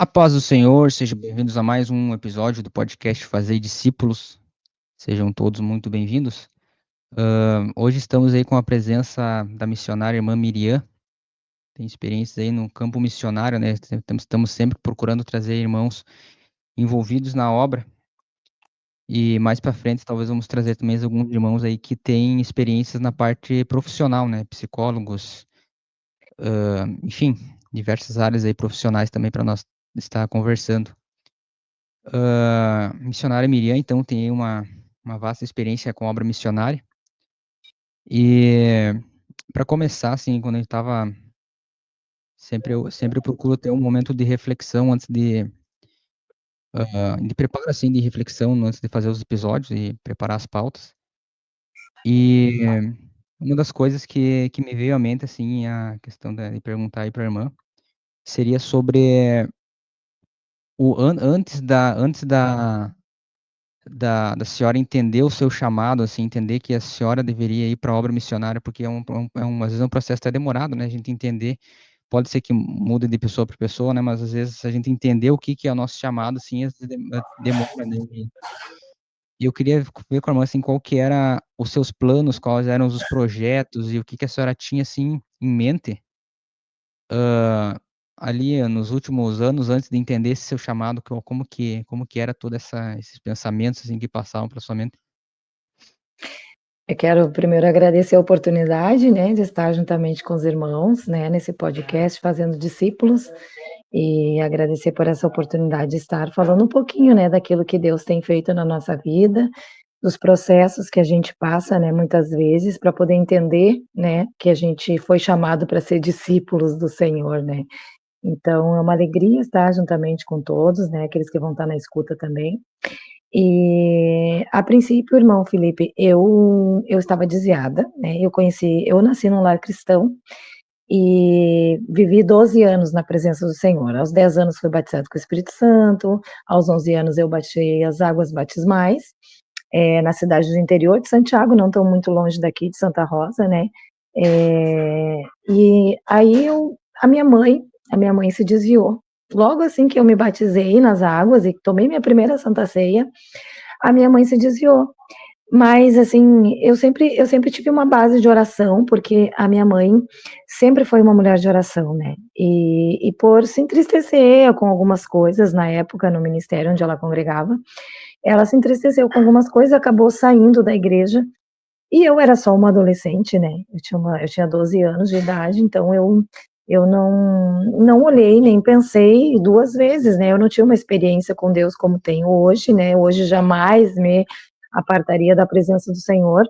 A paz do Senhor, sejam bem-vindos a mais um episódio do podcast Fazer Discípulos. Sejam todos muito bem-vindos. Hoje estamos aí com a presença da missionária irmã Miriam. Tem experiências aí no campo missionário, né? Estamos sempre procurando trazer irmãos envolvidos na obra. E mais para frente, talvez vamos trazer também alguns irmãos aí que têm experiências na parte profissional, né? Psicólogos, enfim, diversas áreas aí profissionais também para nós estar conversando. Missionária Miriam, então, tem uma vasta experiência com obra missionária. E para começar, assim, quando a gente estava. Eu sempre procuro ter um momento de reflexão antes de preparo, assim, de reflexão antes de fazer os episódios e preparar as pautas. E uma das coisas que me veio à mente, assim, a questão de perguntar aí para a irmã, seria sobre antes da senhora entender o seu chamado, assim, entender que a senhora deveria ir para a obra missionária, porque às vezes é um processo até demorado, né? A gente entender, pode ser que mude de pessoa para pessoa, né? Mas às vezes a gente entender o que é o nosso chamado, assim, às vezes demora, né? E eu queria ver com a irmã, assim, qual que era os seus planos, quais eram os projetos e o que a senhora tinha, assim, em mente, ali nos últimos anos, antes de entender esse seu chamado, como que era todos esses pensamentos, assim, que passavam pela sua mente. Eu quero primeiro agradecer a oportunidade, né, de estar juntamente com os irmãos, né, nesse podcast Fazendo Discípulos, e agradecer por essa oportunidade de estar falando um pouquinho, né, daquilo que Deus tem feito na nossa vida, dos processos que a gente passa, né, muitas vezes, para poder entender, né, que a gente foi chamado para ser discípulos do Senhor, né. Então é uma alegria estar juntamente com todos, né, aqueles que vão estar na escuta também. E, a princípio, irmão Felipe, eu estava desviada, né, eu nasci num lar cristão, e vivi 12 anos na presença do Senhor. Aos 10 anos fui batizado com o Espírito Santo, aos 11 anos eu batizei as águas batismais, na cidade do interior de Santiago, não tão muito longe daqui de Santa Rosa, né, e aí a minha mãe se desviou. Logo assim que eu me batizei nas águas e tomei minha primeira santa ceia, a minha mãe se desviou. Mas, assim, eu sempre tive uma base de oração, porque a minha mãe sempre foi uma mulher de oração, né. E por se entristecer com algumas coisas na época no ministério onde ela congregava, ela se entristeceu com algumas coisas, acabou saindo da igreja, e eu era só uma adolescente, né, eu tinha 12 anos de idade, então eu não olhei nem pensei 2 vezes, né, eu não tinha uma experiência com Deus como tenho hoje, né, hoje jamais me apartaria da presença do Senhor.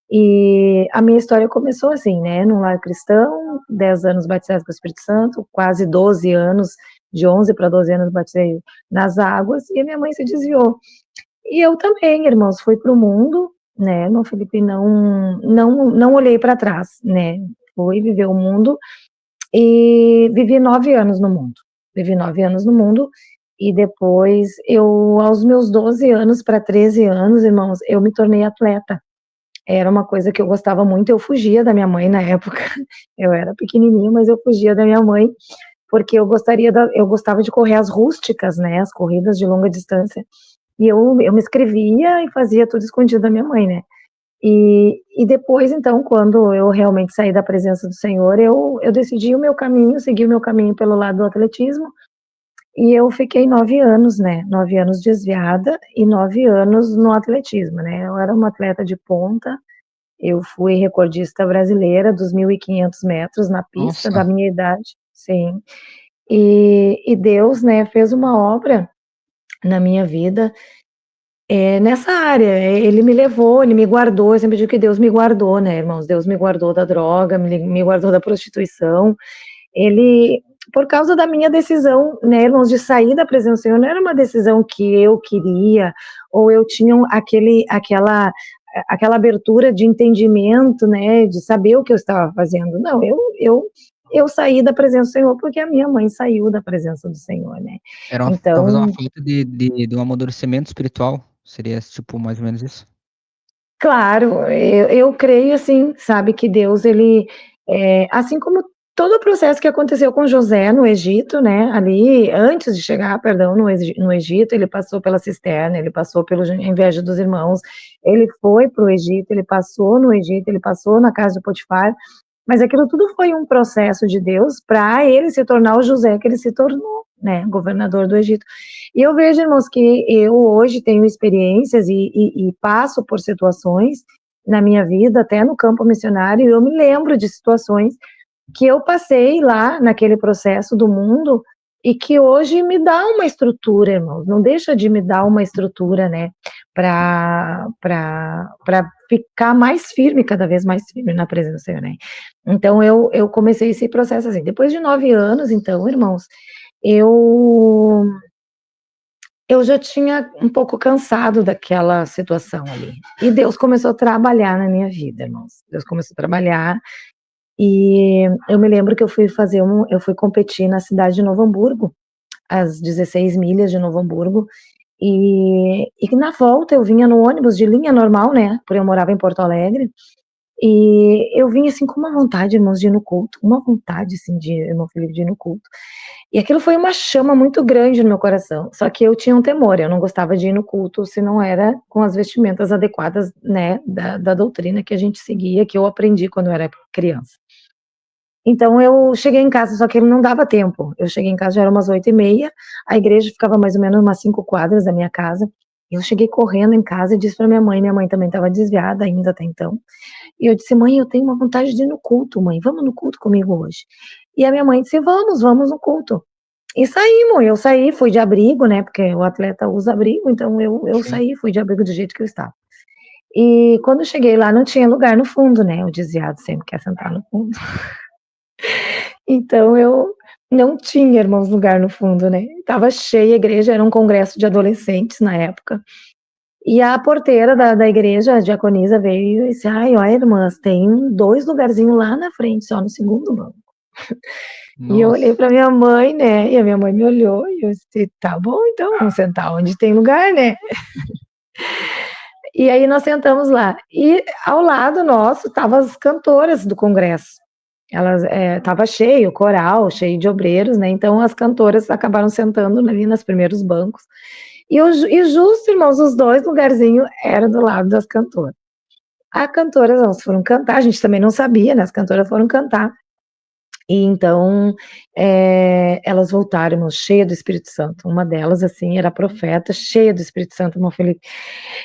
E a minha história começou assim, né, num lar cristão, 10 anos batizado com o Espírito Santo, quase 12 anos, de 11 para 12 anos batizei nas águas, e a minha mãe se desviou. E eu também, irmãos, fui para o mundo, né, irmão Felipe, não olhei para trás, né, fui viver o mundo e vivi 9 anos no mundo. Vivi 9 anos no mundo e depois aos meus 12 anos para 13 anos, irmãos, eu me tornei atleta. Era uma coisa que eu gostava muito, eu fugia da minha mãe na época, eu era pequenininha, mas eu fugia da minha mãe, porque eu gostava de correr as rústicas, né, as corridas de longa distância. E eu me inscrevia e fazia tudo escondido da minha mãe, né. E depois, então, quando eu realmente saí da presença do Senhor, eu decidi o meu caminho, segui o meu caminho pelo lado do atletismo, e eu fiquei 9 anos, né, 9 anos desviada e 9 anos no atletismo, né. Eu era uma atleta de ponta, eu fui recordista brasileira dos 1.500 metros na pista da Nossa, minha idade, sim. E Deus, né, fez uma obra na minha vida, nessa área, ele me levou, ele me guardou, eu sempre digo que Deus me guardou, né, irmãos, Deus me guardou da droga, me guardou da prostituição, ele por causa da minha decisão, né, irmãos, de sair da presença do Senhor, não era uma decisão que eu queria, ou eu tinha aquela abertura de entendimento, né, de saber o que eu estava fazendo, não, eu saí da presença do Senhor, porque a minha mãe saiu da presença do Senhor, né. talvez uma Então, falta de um amadurecimento espiritual. Seria, tipo, mais ou menos isso? claro, eu creio assim, sabe, que Deus ele, assim como todo o processo que aconteceu com José no Egito, né, ali, antes de chegar, perdão, no Egito, ele passou pela cisterna, ele passou pela inveja dos irmãos, ele foi para o Egito, ele passou no Egito, ele passou na casa de Potifar, mas aquilo tudo foi um processo de Deus para ele se tornar o José que ele se tornou, né, governador do Egito. E eu vejo, irmãos, que eu hoje tenho experiências e passo por situações na minha vida, até no campo missionário, e eu me lembro de situações que eu passei lá naquele processo do mundo e que hoje me dá uma estrutura, irmãos, não deixa de me dar uma estrutura, né, para ficar mais firme, cada vez mais firme na presença do Senhor, né. Então eu comecei esse processo assim, depois de 9 anos, então, irmãos, eu eu já tinha um pouco cansado daquela situação ali, e Deus começou a trabalhar na minha vida, irmãos, Deus começou a trabalhar, e eu me lembro que eu fui competir na cidade de Novo Hamburgo, às 16 milhas de Novo Hamburgo, e na volta eu vinha no ônibus de linha normal, né, porque eu morava em Porto Alegre, e eu vinha, assim, com uma vontade, irmãos, de ir no culto, uma vontade, assim, de irmão Felipe, de ir no culto. E aquilo foi uma chama muito grande no meu coração, só que eu tinha um temor, eu não gostava de ir no culto se não era com as vestimentas adequadas, né, da doutrina que a gente seguia, que eu aprendi quando eu era criança. Então eu cheguei em casa, só que não dava tempo. Eu cheguei em casa, já era umas 8h30, a igreja ficava mais ou menos umas 5 quadras da minha casa. Eu cheguei correndo em casa e disse para minha mãe também estava desviada ainda até então. E eu disse: "Mãe, eu tenho uma vontade de ir no culto, mãe, vamos no culto comigo hoje?". E a minha mãe disse: "Vamos, vamos no culto". E saímos, eu saí, fui de abrigo, né, porque o atleta usa abrigo, então eu Sim. saí, fui de abrigo do jeito que eu estava. E quando eu cheguei lá não tinha lugar no fundo, né, o desviado sempre quer sentar no fundo. Então eu não tinha, irmãos, lugar no fundo, né, estava cheia a igreja, era um congresso de adolescentes na época, e a porteira da igreja, a diaconisa veio e disse: "Ai, ó, irmãs, tem 2 lugarzinhos lá na frente, só no segundo banco". E eu olhei Nossa. para minha mãe, né, e a minha mãe me olhou e eu disse: "Tá bom então, vamos sentar onde tem lugar, né". E aí nós sentamos lá, e ao lado nosso estavam as cantoras do congresso. Elas, estava cheio, o coral, cheio de obreiros, né, então as cantoras acabaram sentando ali nos primeiros bancos. E justo, irmãos, os 2 lugarzinho era do lado das cantoras. A cantoras, elas foram cantar, a gente também não sabia, né, as cantoras foram cantar. E então, elas voltaram, irmãos, cheia do Espírito Santo. Uma delas, assim, era profeta, cheia do Espírito Santo, irmão Felipe.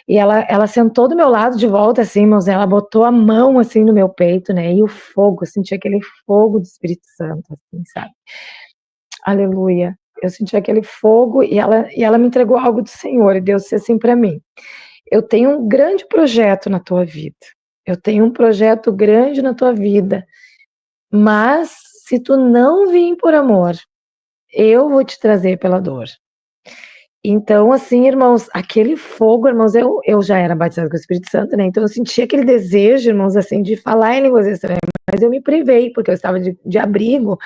E ela sentou do meu lado de volta, assim, irmãos, ela botou a mão, assim, no meu peito, né, e o fogo, eu senti aquele fogo do Espírito Santo, assim, sabe. Aleluia. Eu senti aquele fogo e ela me entregou algo do Senhor, e Deus disse assim para mim: "Eu tenho um grande projeto na tua vida. Eu tenho um projeto grande na tua vida, mas se tu não vir por amor, eu vou te trazer pela dor". Então, assim, irmãos, aquele fogo, irmãos, eu já era batizada com o Espírito Santo, né, então eu sentia aquele desejo, irmãos, assim, de falar em línguas estranhas, mas eu me privei, porque eu estava de abrigo,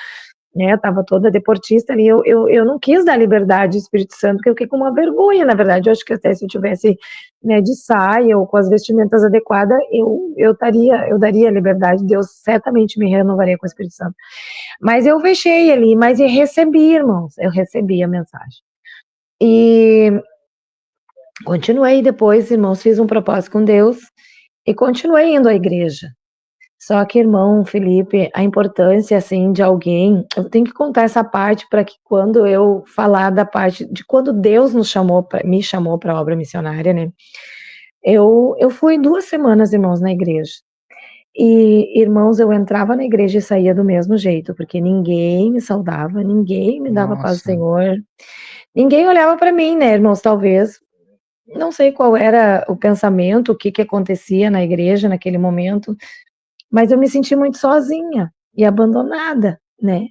né, eu estava toda deportista ali, eu não quis dar liberdade ao Espírito Santo, porque eu fiquei com uma vergonha, na verdade, eu acho que até se eu tivesse, né, de saia ou com as vestimentas adequadas, eu daria liberdade, Deus certamente me renovaria com o Espírito Santo. Mas eu fechei ali, mas eu recebi, irmãos, eu recebi a mensagem. E continuei depois, irmãos, fiz um propósito com Deus e continuei indo à igreja. Só que, irmão Felipe, a importância, assim, de alguém eu tenho que contar essa parte para que quando eu falar da parte de quando Deus me chamou pra obra missionária, né, eu fui 2 semanas, irmãos, na igreja. E, irmãos, eu entrava na igreja e saía do mesmo jeito, porque ninguém me saudava, ninguém me dava paz do Nossa. Senhor, ninguém olhava para mim, né, irmãos, talvez não sei qual era o pensamento, o que que acontecia na igreja naquele momento, mas eu me senti muito sozinha e abandonada, né.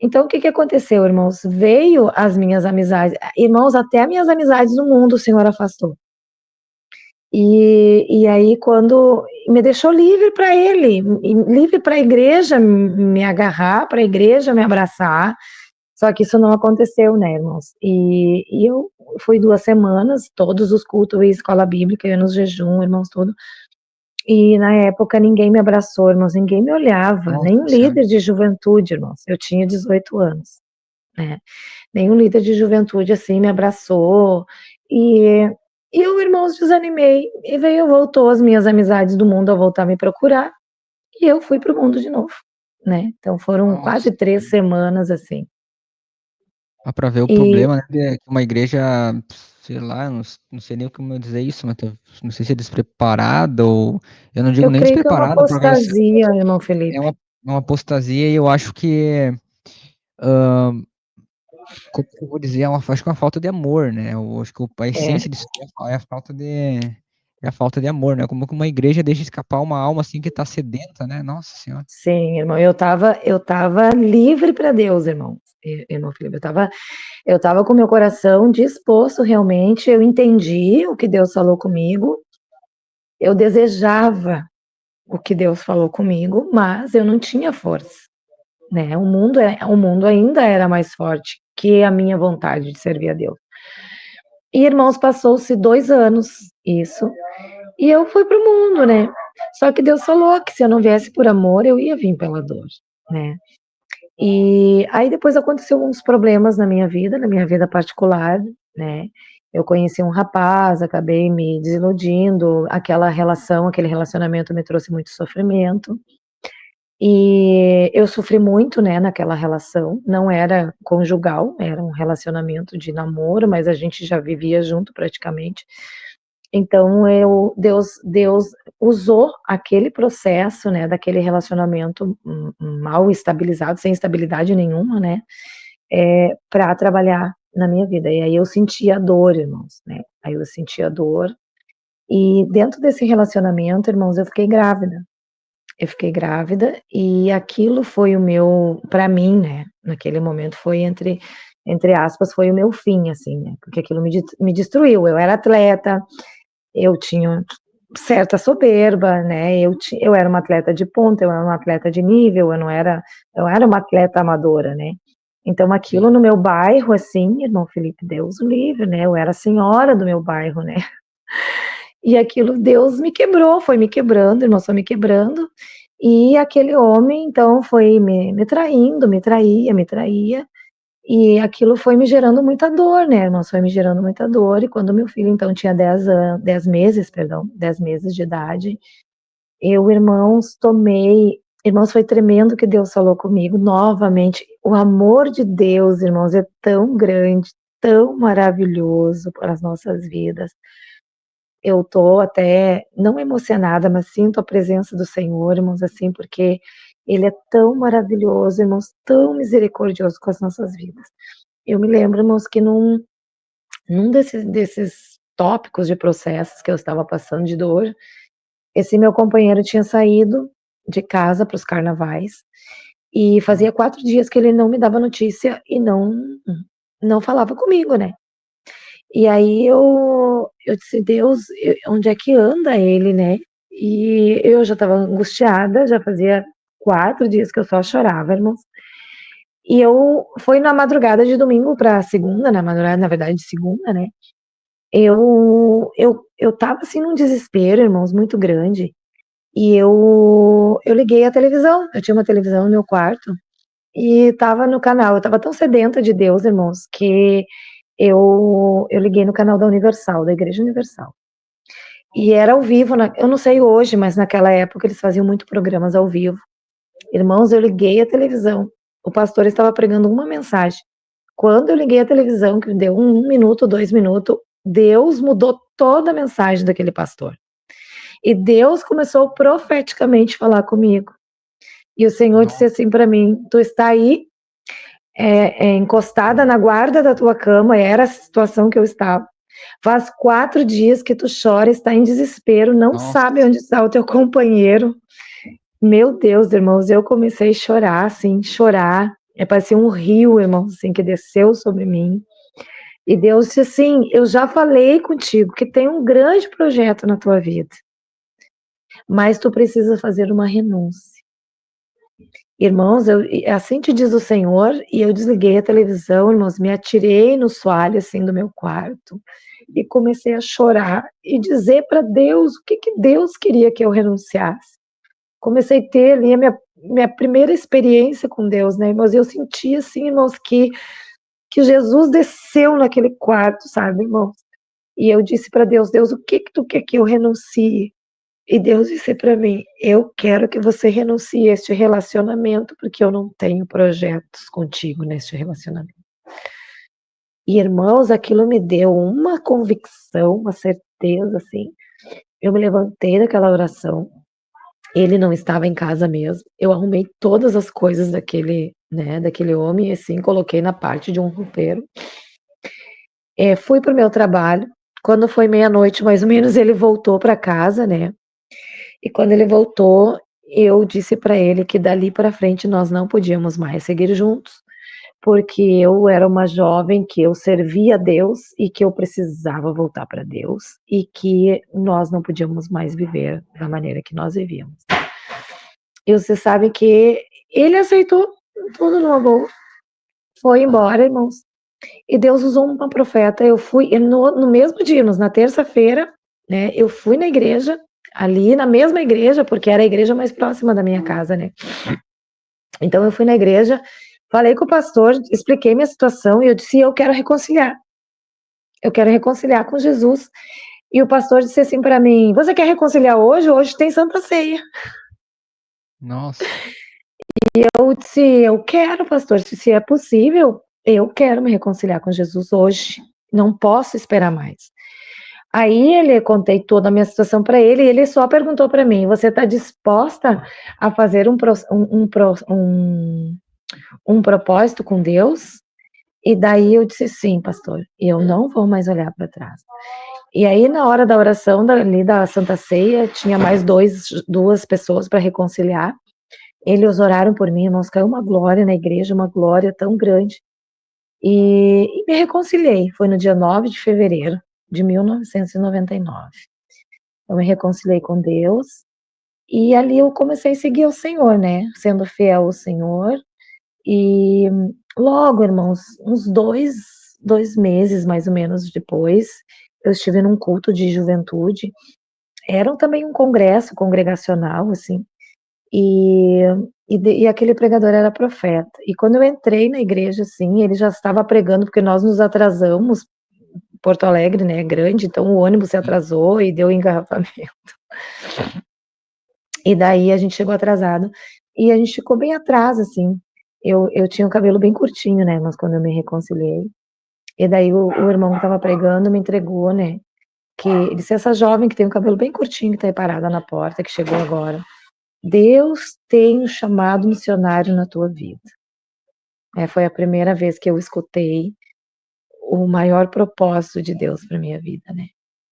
Então o que que aconteceu, irmãos? Veio as minhas amizades, irmãos, até minhas amizades no mundo o Senhor afastou. E aí quando me deixou livre para Ele, livre para a igreja me agarrar, para a igreja me abraçar, só que isso não aconteceu, né, irmãos. E eu fui 2 semanas, todos os cultos, eu ia à escola bíblica, eu ia nos jejum, irmãos, tudo. E na época ninguém me abraçou, irmãos, ninguém me olhava, Nossa nem um senhora. líder de juventude, irmãos. Eu tinha 18 anos, né? Nenhum líder de juventude assim me abraçou. E, e eu, irmãos, desanimei. E voltou as minhas amizades do mundo a voltar a me procurar. E eu fui para o mundo de novo, né? Então foram Nossa. quase 3 semanas assim. Dá pra ver o E problema, né? Que uma igreja, sei lá, não sei nem como eu dizer isso, mas não sei se é despreparada ou. Eu não digo eu nem creio que é uma despreparada, porque apostasia, irmão é Felipe. uma apostasia e eu acho que. ah, Como que eu vou dizer? Acho que é uma falta de amor, né? Eu acho que a É, essência disso é a falta de. É a falta de amor, né? Como que uma igreja deixa escapar uma alma assim que tá sedenta, né? Nossa Senhora. sim, irmão. Eu tava livre para Deus, irmão. Irmão Felipe, eu tava com meu coração disposto realmente. Eu entendi o que Deus falou comigo. Eu desejava o que Deus falou comigo, mas eu não tinha força, né? O mundo ainda era mais forte que a minha vontade de servir a Deus. E, irmãos, passou-se 2 anos, isso, e eu fui pro mundo, né? Só que Deus falou que se eu não viesse por amor, eu ia vir pela dor, né? E aí depois aconteceu uns problemas na minha vida particular, né? Eu conheci um rapaz, acabei me desiludindo, aquele relacionamento me trouxe muito sofrimento. E eu sofri muito, né, naquela relação, não era conjugal, era um relacionamento de namoro, mas a gente já vivia junto praticamente. Então Deus usou aquele processo, né, daquele relacionamento mal estabilizado, sem estabilidade nenhuma, né, para trabalhar na minha vida. E aí eu sentia dor, irmãos, né, aí eu sentia dor. E dentro desse relacionamento, irmãos, eu fiquei grávida. Eu fiquei grávida e aquilo foi o meu, para mim, né, naquele momento foi entre aspas, foi o meu fim, assim, né, porque aquilo me destruiu. Eu era atleta, eu tinha certa soberba, né, eu era uma atleta de ponta, eu era uma atleta de nível, eu era uma atleta amadora, né. Então aquilo Sim. no meu bairro, assim, irmão Felipe, Deus o livre, né, eu era a senhora do meu bairro, né. E aquilo Deus me quebrou, foi me quebrando, irmão, foi me quebrando. E aquele homem, então, foi me traindo, me traía, e aquilo foi me gerando muita dor, né, irmãos, foi me gerando muita dor. E quando meu filho, então, tinha 10 meses, perdão, 10 meses de idade, eu, irmãos, foi tremendo que Deus falou comigo novamente. O amor de Deus, irmãos, é tão grande, tão maravilhoso para as nossas vidas. Eu tô até não emocionada, mas sinto a presença do Senhor, irmãos, assim, porque Ele é tão maravilhoso, irmãos, tão misericordioso com as nossas vidas. Eu me lembro, irmãos, que num desses tópicos de processos que eu estava passando de dor, esse meu companheiro tinha saído de casa para os carnavais, e fazia 4 dias que ele não me dava notícia e não falava comigo, né. E aí eu disse: "Deus, onde é que anda ele, né?". E eu já estava angustiada, já fazia 4 dias que eu só chorava, irmãos. E eu foi na madrugada de domingo para segunda, na madrugada, na verdade, de segunda, né, eu estava, assim, num desespero, irmãos, muito grande, e eu liguei a televisão, eu tinha uma televisão no meu quarto, e estava no canal, eu estava tão sedenta de Deus, irmãos, que eu liguei no canal da Universal, da Igreja Universal. E era ao vivo, eu não sei hoje, mas naquela época eles faziam muito programas ao vivo. Irmãos, eu liguei a televisão, o pastor estava pregando uma mensagem. Quando eu liguei a televisão, que deu 1 minuto, 2 minutos, Deus mudou toda a mensagem daquele pastor. E Deus começou profeticamente a falar comigo. E o Senhor disse Nossa. assim para mim: "Tu está aí, encostada na guarda da tua cama", era a situação que eu estava. "Faz 4 dias que tu chora, está em desespero, não sabe Nossa. onde está o teu companheiro". Meu Deus, irmãos, eu comecei a chorar, assim, chorar. Parecia um rio, irmãos, assim, que desceu sobre mim. E Deus disse assim: "Eu já falei contigo que tem um grande projeto na tua vida, mas tu precisa fazer uma renúncia". Irmãos, assim te diz o Senhor, e eu desliguei a televisão, irmãos, me atirei no soalho, assim, do meu quarto, e comecei a chorar e dizer para Deus o que Deus queria que eu renunciasse. Comecei a ter ali a minha primeira experiência com Deus, né, irmãos, eu senti assim, irmãos, que Jesus desceu naquele quarto, sabe, irmãos, e eu disse para Deus: "Deus, o que tu quer que eu renuncie?" E Deus disse para mim: "Eu quero que você renuncie a este relacionamento, porque eu não tenho projetos contigo neste relacionamento." E irmãos, aquilo me deu uma convicção, uma certeza, assim. Eu me levantei daquela oração, ele não estava em casa mesmo, eu arrumei todas as coisas daquele, né, daquele homem, assim, coloquei na parte de um roupeiro. Fui para o meu trabalho, quando foi meia-noite mais ou menos ele voltou para casa, né, e quando ele voltou, eu disse para ele que dali para frente nós não podíamos mais seguir juntos, porque eu era uma jovem que eu servia a Deus e que eu precisava voltar para Deus, e que nós não podíamos mais viver da maneira que nós vivíamos. E você sabe que ele aceitou tudo numa boa, foi embora, irmãos, e Deus usou uma profeta, eu fui e no mesmo dia, na terça-feira, né, eu fui na igreja, ali na mesma igreja, porque era a igreja mais próxima da minha casa, né. Então eu fui na igreja, falei com o pastor, expliquei minha situação e eu disse: "Eu quero reconciliar, eu quero reconciliar com Jesus." E o pastor disse assim para mim: "Você quer reconciliar hoje? Hoje tem Santa Ceia." Nossa. Eu disse: "Eu quero, pastor, se é possível, eu quero me reconciliar com Jesus hoje, não posso esperar mais." Aí ele contei toda a minha situação para ele e ele só perguntou para mim: "Você está disposta a fazer um propósito com Deus?" E daí eu disse: "Sim, pastor, eu não vou mais olhar para trás." E aí na hora da oração dali da Santa Ceia, tinha mais 2 pessoas para reconciliar. Eles oraram por mim, irmãos, caiu uma glória na igreja, uma glória tão grande. E me reconciliei, foi no dia 9 de fevereiro de 1999. Eu me reconciliei com Deus, e ali eu comecei a seguir o Senhor, né, sendo fiel ao Senhor. E logo, irmãos, uns 2 meses mais ou menos depois, eu estive num culto de juventude, era também um congresso congregacional, assim, e e aquele pregador era profeta. E quando eu entrei na igreja, assim, ele já estava pregando, porque nós nos atrasamos, Porto Alegre, né, é grande, então o ônibus se atrasou e deu engarrafamento. E daí a gente chegou atrasado, e a gente ficou bem atrás, assim. Eu tinha o cabelo bem curtinho, né, mas quando eu me reconciliei, e daí o irmão que estava pregando me entregou, né, que ele disse: "Essa jovem que tem o cabelo bem curtinho, que está aí parada na porta, que chegou agora, Deus tem um chamado missionário na tua vida." Foi a primeira vez que eu escutei o maior propósito de Deus para minha vida, né.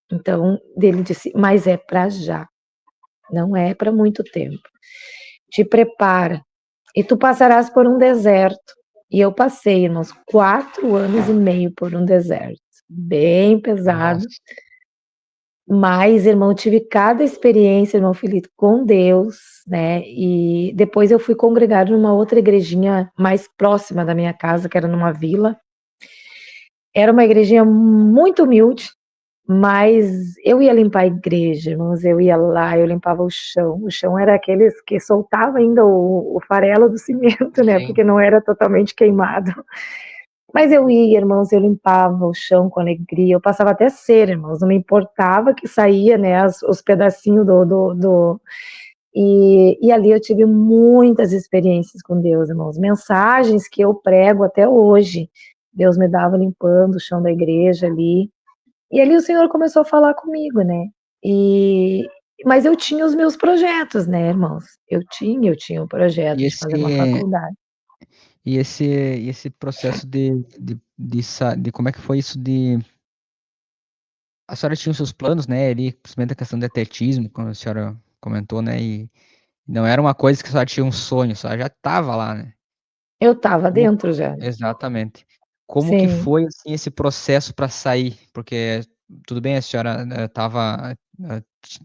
Então, ele disse: "Mas é para já, não é para muito tempo. Te prepara, e tu passarás por um deserto." E eu passei, irmãos, 4 anos e meio por um deserto, bem pesado, Nossa. mas, irmão, eu tive cada experiência, irmão Felipe, com Deus, né, e depois eu fui congregar numa outra igrejinha mais próxima da minha casa, que era numa vila. Era uma igrejinha muito humilde, mas eu ia limpar a igreja, irmãos, eu ia lá, eu limpava o chão era aqueles que soltava ainda o farelo do cimento, né, Sim. porque não era totalmente queimado. Mas eu ia, irmãos, eu limpava o chão com alegria, eu passava até cera, irmãos, não me importava que saía, né, os pedacinhos do e ali eu tive muitas experiências com Deus, irmãos, mensagens que eu prego até hoje, Deus me dava limpando o chão da igreja ali, e ali o Senhor começou a falar comigo, né, e mas eu tinha os meus projetos, né, irmãos, eu tinha o projeto E de fazer uma esse faculdade. e esse processo de como é que foi isso de a senhora tinha os seus planos, né, ali, principalmente a questão de atletismo, como a senhora comentou, né, e não era uma coisa que a senhora tinha um sonho, a senhora já estava lá, né. Eu estava Como dentro já. exatamente. Como que Sim, foi, assim, esse processo para sair? Porque tudo bem, a senhora, estava,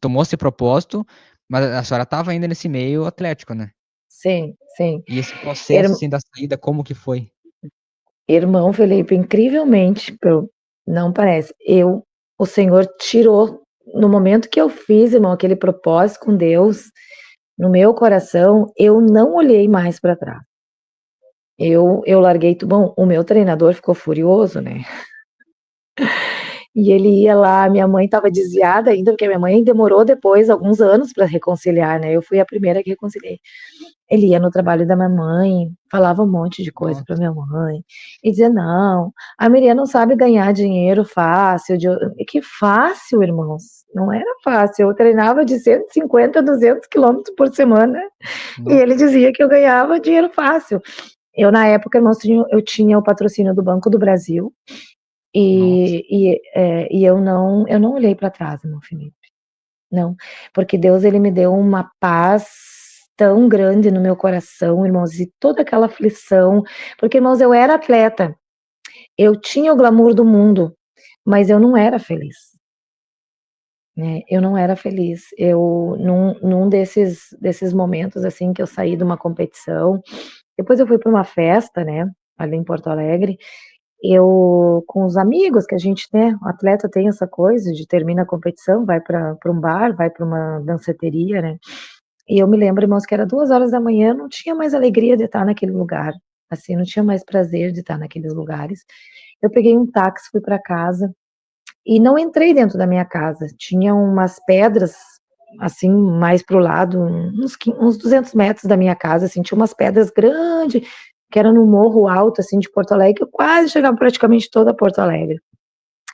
tomou esse propósito, mas a senhora estava ainda nesse meio atlético, né. sim, sim. E esse processo, Ir assim, da saída, como que foi? irmão Felipe, incrivelmente, não parece, eu o Senhor tirou. No momento que eu fiz, irmão, aquele propósito com Deus, no meu coração, eu não olhei mais para trás. Eu larguei tudo. Bom, o meu treinador ficou furioso, né? E ele ia lá, minha mãe estava desviada ainda, porque minha mãe demorou depois alguns anos para reconciliar, né? Eu fui a primeira que reconciliei. Ele ia no trabalho da minha mãe, falava um monte de coisa para Nossa, minha mãe, e dizia: não, a Miriam não sabe ganhar dinheiro fácil. Que fácil, irmãos, não era fácil. Eu treinava de 150 a 200 quilômetros por semana, e nossa, ele dizia que eu ganhava dinheiro fácil. Eu, na época, irmãos, eu tinha o patrocínio do Banco do Brasil, nossa. e eu não olhei para trás, irmão Felipe. Não, porque Deus ele me deu uma paz tão grande no meu coração, irmãos, e toda aquela aflição, porque, irmãos, eu era atleta, eu tinha o glamour do mundo, mas eu não era feliz, né? Eu não era feliz. Eu num desses momentos assim que eu saí de uma competição, depois eu fui para uma festa, né, ali em Porto Alegre, eu com os amigos que a gente, né, o atleta tem essa coisa de termina a competição, vai para um bar, vai para uma danceteria, né? E eu me lembro, irmãos, que era 2 horas da manhã, não tinha mais alegria de estar naquele lugar, assim, não tinha mais prazer de estar naqueles lugares. Eu peguei um táxi, fui para casa e não entrei dentro da minha casa. Tinha umas pedras, assim, mais para o lado, uns 200 metros da minha casa, assim, tinha umas pedras grandes, que era no morro alto, assim, de Porto Alegre, que eu quase chegava praticamente toda Porto Alegre,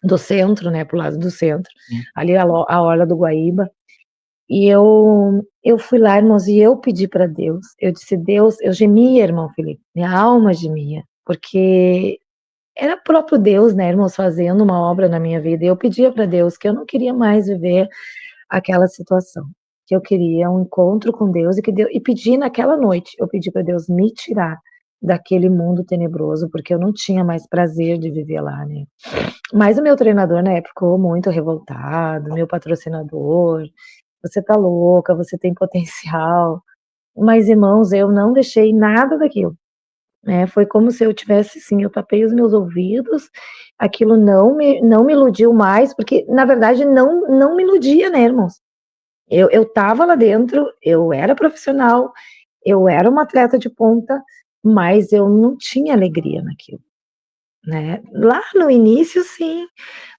do centro, né, pro lado do centro, Sim. ali a orla do Guaíba. E eu fui lá, irmãos, e eu pedi para Deus. Eu disse: "Deus", eu gemia, irmão Felipe, minha alma gemia, porque era próprio Deus, né, irmãos, fazendo uma obra na minha vida. E eu pedia para Deus que eu não queria mais viver aquela situação, que eu queria um encontro com Deus e que Deus e pedi naquela noite, eu pedi para Deus me tirar daquele mundo tenebroso, porque eu não tinha mais prazer de viver lá, né. Mas o meu treinador na época ficou muito revoltado, meu patrocinador: "Você tá louca, você tem potencial". Mas, irmãos, eu não deixei nada daquilo, né, foi como se eu tivesse, assim, eu tapei os meus ouvidos, aquilo não me iludiu mais, porque na verdade não me iludia, né, irmãos. Eu estava lá dentro, eu era profissional, eu era uma atleta de ponta, mas eu não tinha alegria naquilo, né. Lá no início sim,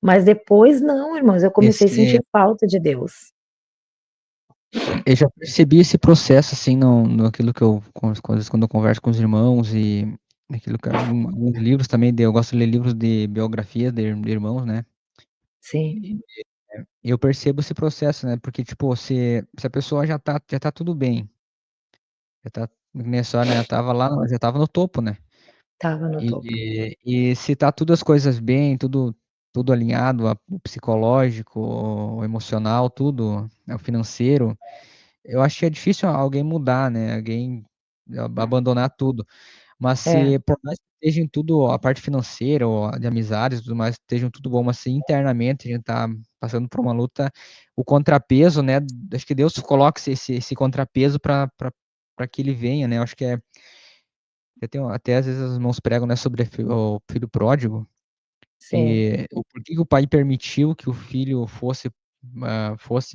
mas depois não, irmãos, eu comecei a Esse, sentir falta de Deus. eu já percebi esse processo, assim, no aquilo que eu, quando eu converso com os irmãos e aquilo que alguns livros também, eu gosto de ler livros de biografia de irmãos, né? Sim, E eu percebo esse processo, né? Porque, tipo, se a pessoa já tá tudo bem, já tá, nessa hora, né? Já tava no topo, né? estava no topo. E se tá tudo as coisas bem, tudo alinhado, o psicológico, o emocional, tudo, né, o financeiro, eu acho que é difícil alguém mudar, né? Alguém abandonar tudo. Mas É, se por mais que estejam tudo, a parte financeira ou de amizades e tudo mais, estejam tudo bom, mas se internamente a gente tá passando por uma luta, o contrapeso, né? Acho que Deus coloca esse contrapeso para que ele venha, né? Acho que eu tenho, até às vezes os irmãos pregam, né, sobre o filho pródigo, sim, que o porquê que o pai permitiu que o filho fosse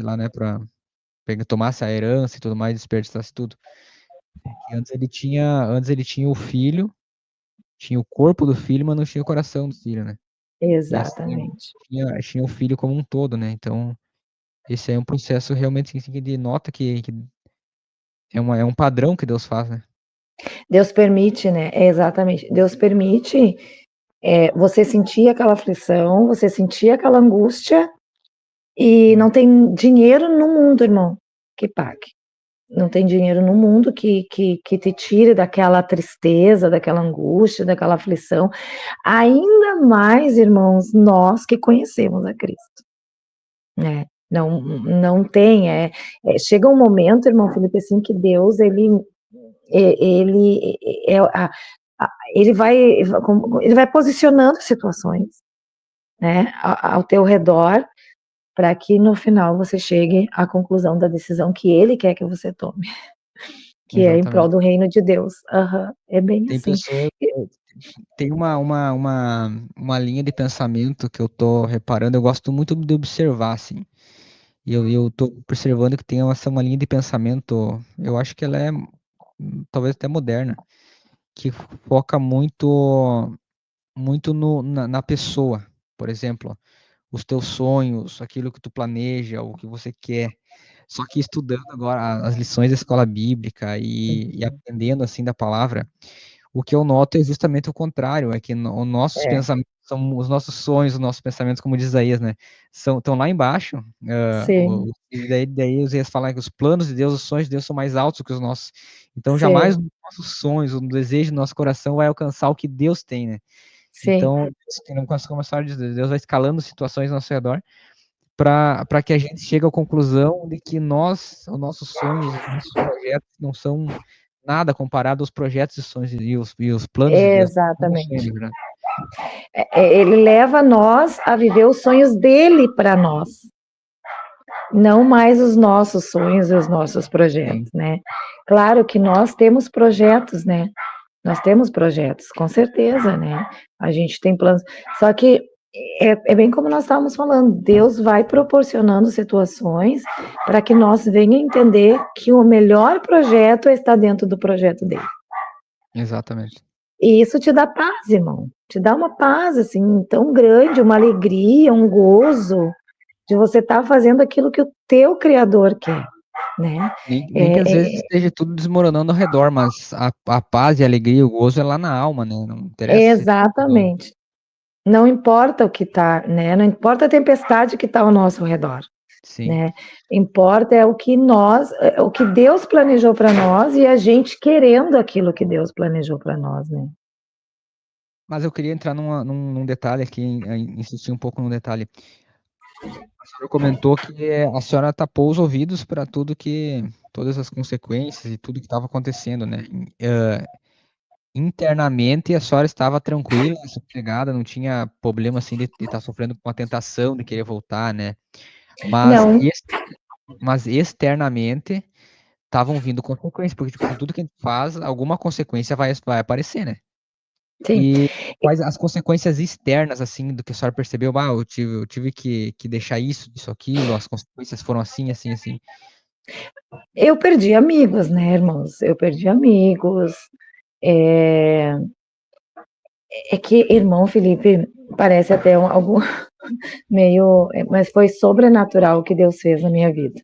lá, né, para tomasse a herança e tudo mais, desperdiçasse tudo. Que antes ele tinha o filho, tinha o corpo do filho, mas não tinha o coração do filho, né? E assim, exatamente. tinha o filho como um todo, né? Então, esse aí é um processo realmente assim, que de nota que é um padrão que Deus faz, né? Deus permite, né, exatamente. Deus permite, você sentir aquela aflição, você sentir aquela angústia, e não Hum. tem dinheiro no mundo, irmão, que pague. Não tem dinheiro no mundo que te tire daquela tristeza, daquela angústia, daquela aflição. Ainda mais, irmãos, nós que conhecemos a Cristo, né. Não tem, chega um momento, irmão Felipe, assim, que Deus ele é a ele vai posicionando situações, né, ao teu redor, para que no final você chegue à conclusão da decisão que ele quer que você tome. que é em prol exatamente. do reino de Deus. É bem Tem assim. pessoas, tem uma linha de pensamento que eu tô reparando, eu gosto muito de observar, assim. E eu tô observando que tem uma linha de pensamento, eu acho que ela é talvez até moderna, que foca muito na pessoa. Por exemplo, os teus sonhos, aquilo que tu planeja, o que você quer. Só que estudando agora as lições da escola bíblica e aprendendo assim da palavra, o que eu noto é justamente o contrário, é que os nossos É, pensamentos são os nossos sonhos, os nossos pensamentos, como diz Isaías, né? Estão lá embaixo. sim, E daí Isaías fala que os planos de Deus, os sonhos de Deus são mais altos que os nossos. Então jamais sim, os nossos sonhos, o desejo do nosso coração vai alcançar o que Deus tem, né? sim. Então, como a senhora diz, Deus vai escalando situações ao nosso redor para que a gente chegue à conclusão de que os nossos sonhos, os nossos projetos não são nada comparado aos projetos e sonhos e os planos de Deus. Não é sonho, Exatamente. na verdade. Ele leva nós a viver os sonhos dele para nós, não mais os nossos sonhos e os nossos projetos, Sim, né? Claro que nós temos projetos, né? Nós temos projetos, com certeza, né? A gente tem planos. Só que é bem como nós estávamos falando, Deus vai proporcionando situações para que nós venhamos entender que o melhor projeto está dentro do projeto dele. exatamente. E isso te dá paz, irmão. Te dá uma paz, assim, tão grande, uma alegria, um gozo de você estar fazendo aquilo que o teu Criador quer, né? Nem que às É, vezes esteja tudo desmoronando ao redor, mas a paz e a alegria e o gozo é lá na alma, né? Não interessa se tá tudo. exatamente. Não importa o que está, né? Não importa a tempestade que está ao nosso redor, Sim. né? Importa é o que Deus planejou para nós e a gente querendo aquilo que Deus planejou para nós, né? Mas eu queria entrar num detalhe aqui, insistir um pouco num detalhe. A senhora comentou que a senhora tapou os ouvidos para todas as consequências e tudo que estava acontecendo, né? Internamente a senhora estava tranquila, sossegada, não tinha problema assim de estar sofrendo com a tentação de querer voltar, né? Mas, Não, mas externamente estavam vindo consequências, porque tipo assim, tudo que a gente faz, alguma consequência vai aparecer, né? sim. E quais as consequências externas, assim, do que a senhora percebeu? Ah, eu tive que deixar isso, aquilo, as consequências foram assim, assim, assim. Eu perdi amigos, né, irmãos? Eu perdi amigos. É, é que, irmão Felipe, parece até algo meio. Mas foi sobrenatural o que Deus fez na minha vida.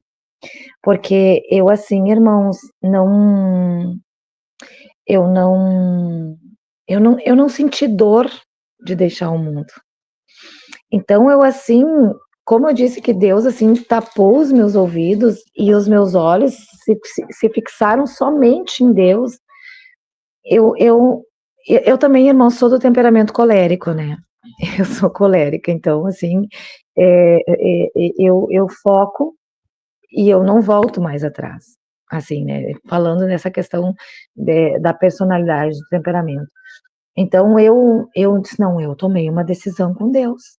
Porque eu, assim, irmãos, não. Eu não. Eu não senti dor de deixar o mundo. Então, eu, assim, como eu disse que Deus, assim, tapou os meus ouvidos e os meus olhos se fixaram somente em Deus, eu, eu, eu também, irmão, sou do temperamento colérico, né? Eu sou colérica, então, assim, eu foco e eu não volto mais atrás. Assim, né? Falando nessa questão da personalidade, do temperamento. Então, eu disse, não, eu tomei uma decisão com Deus.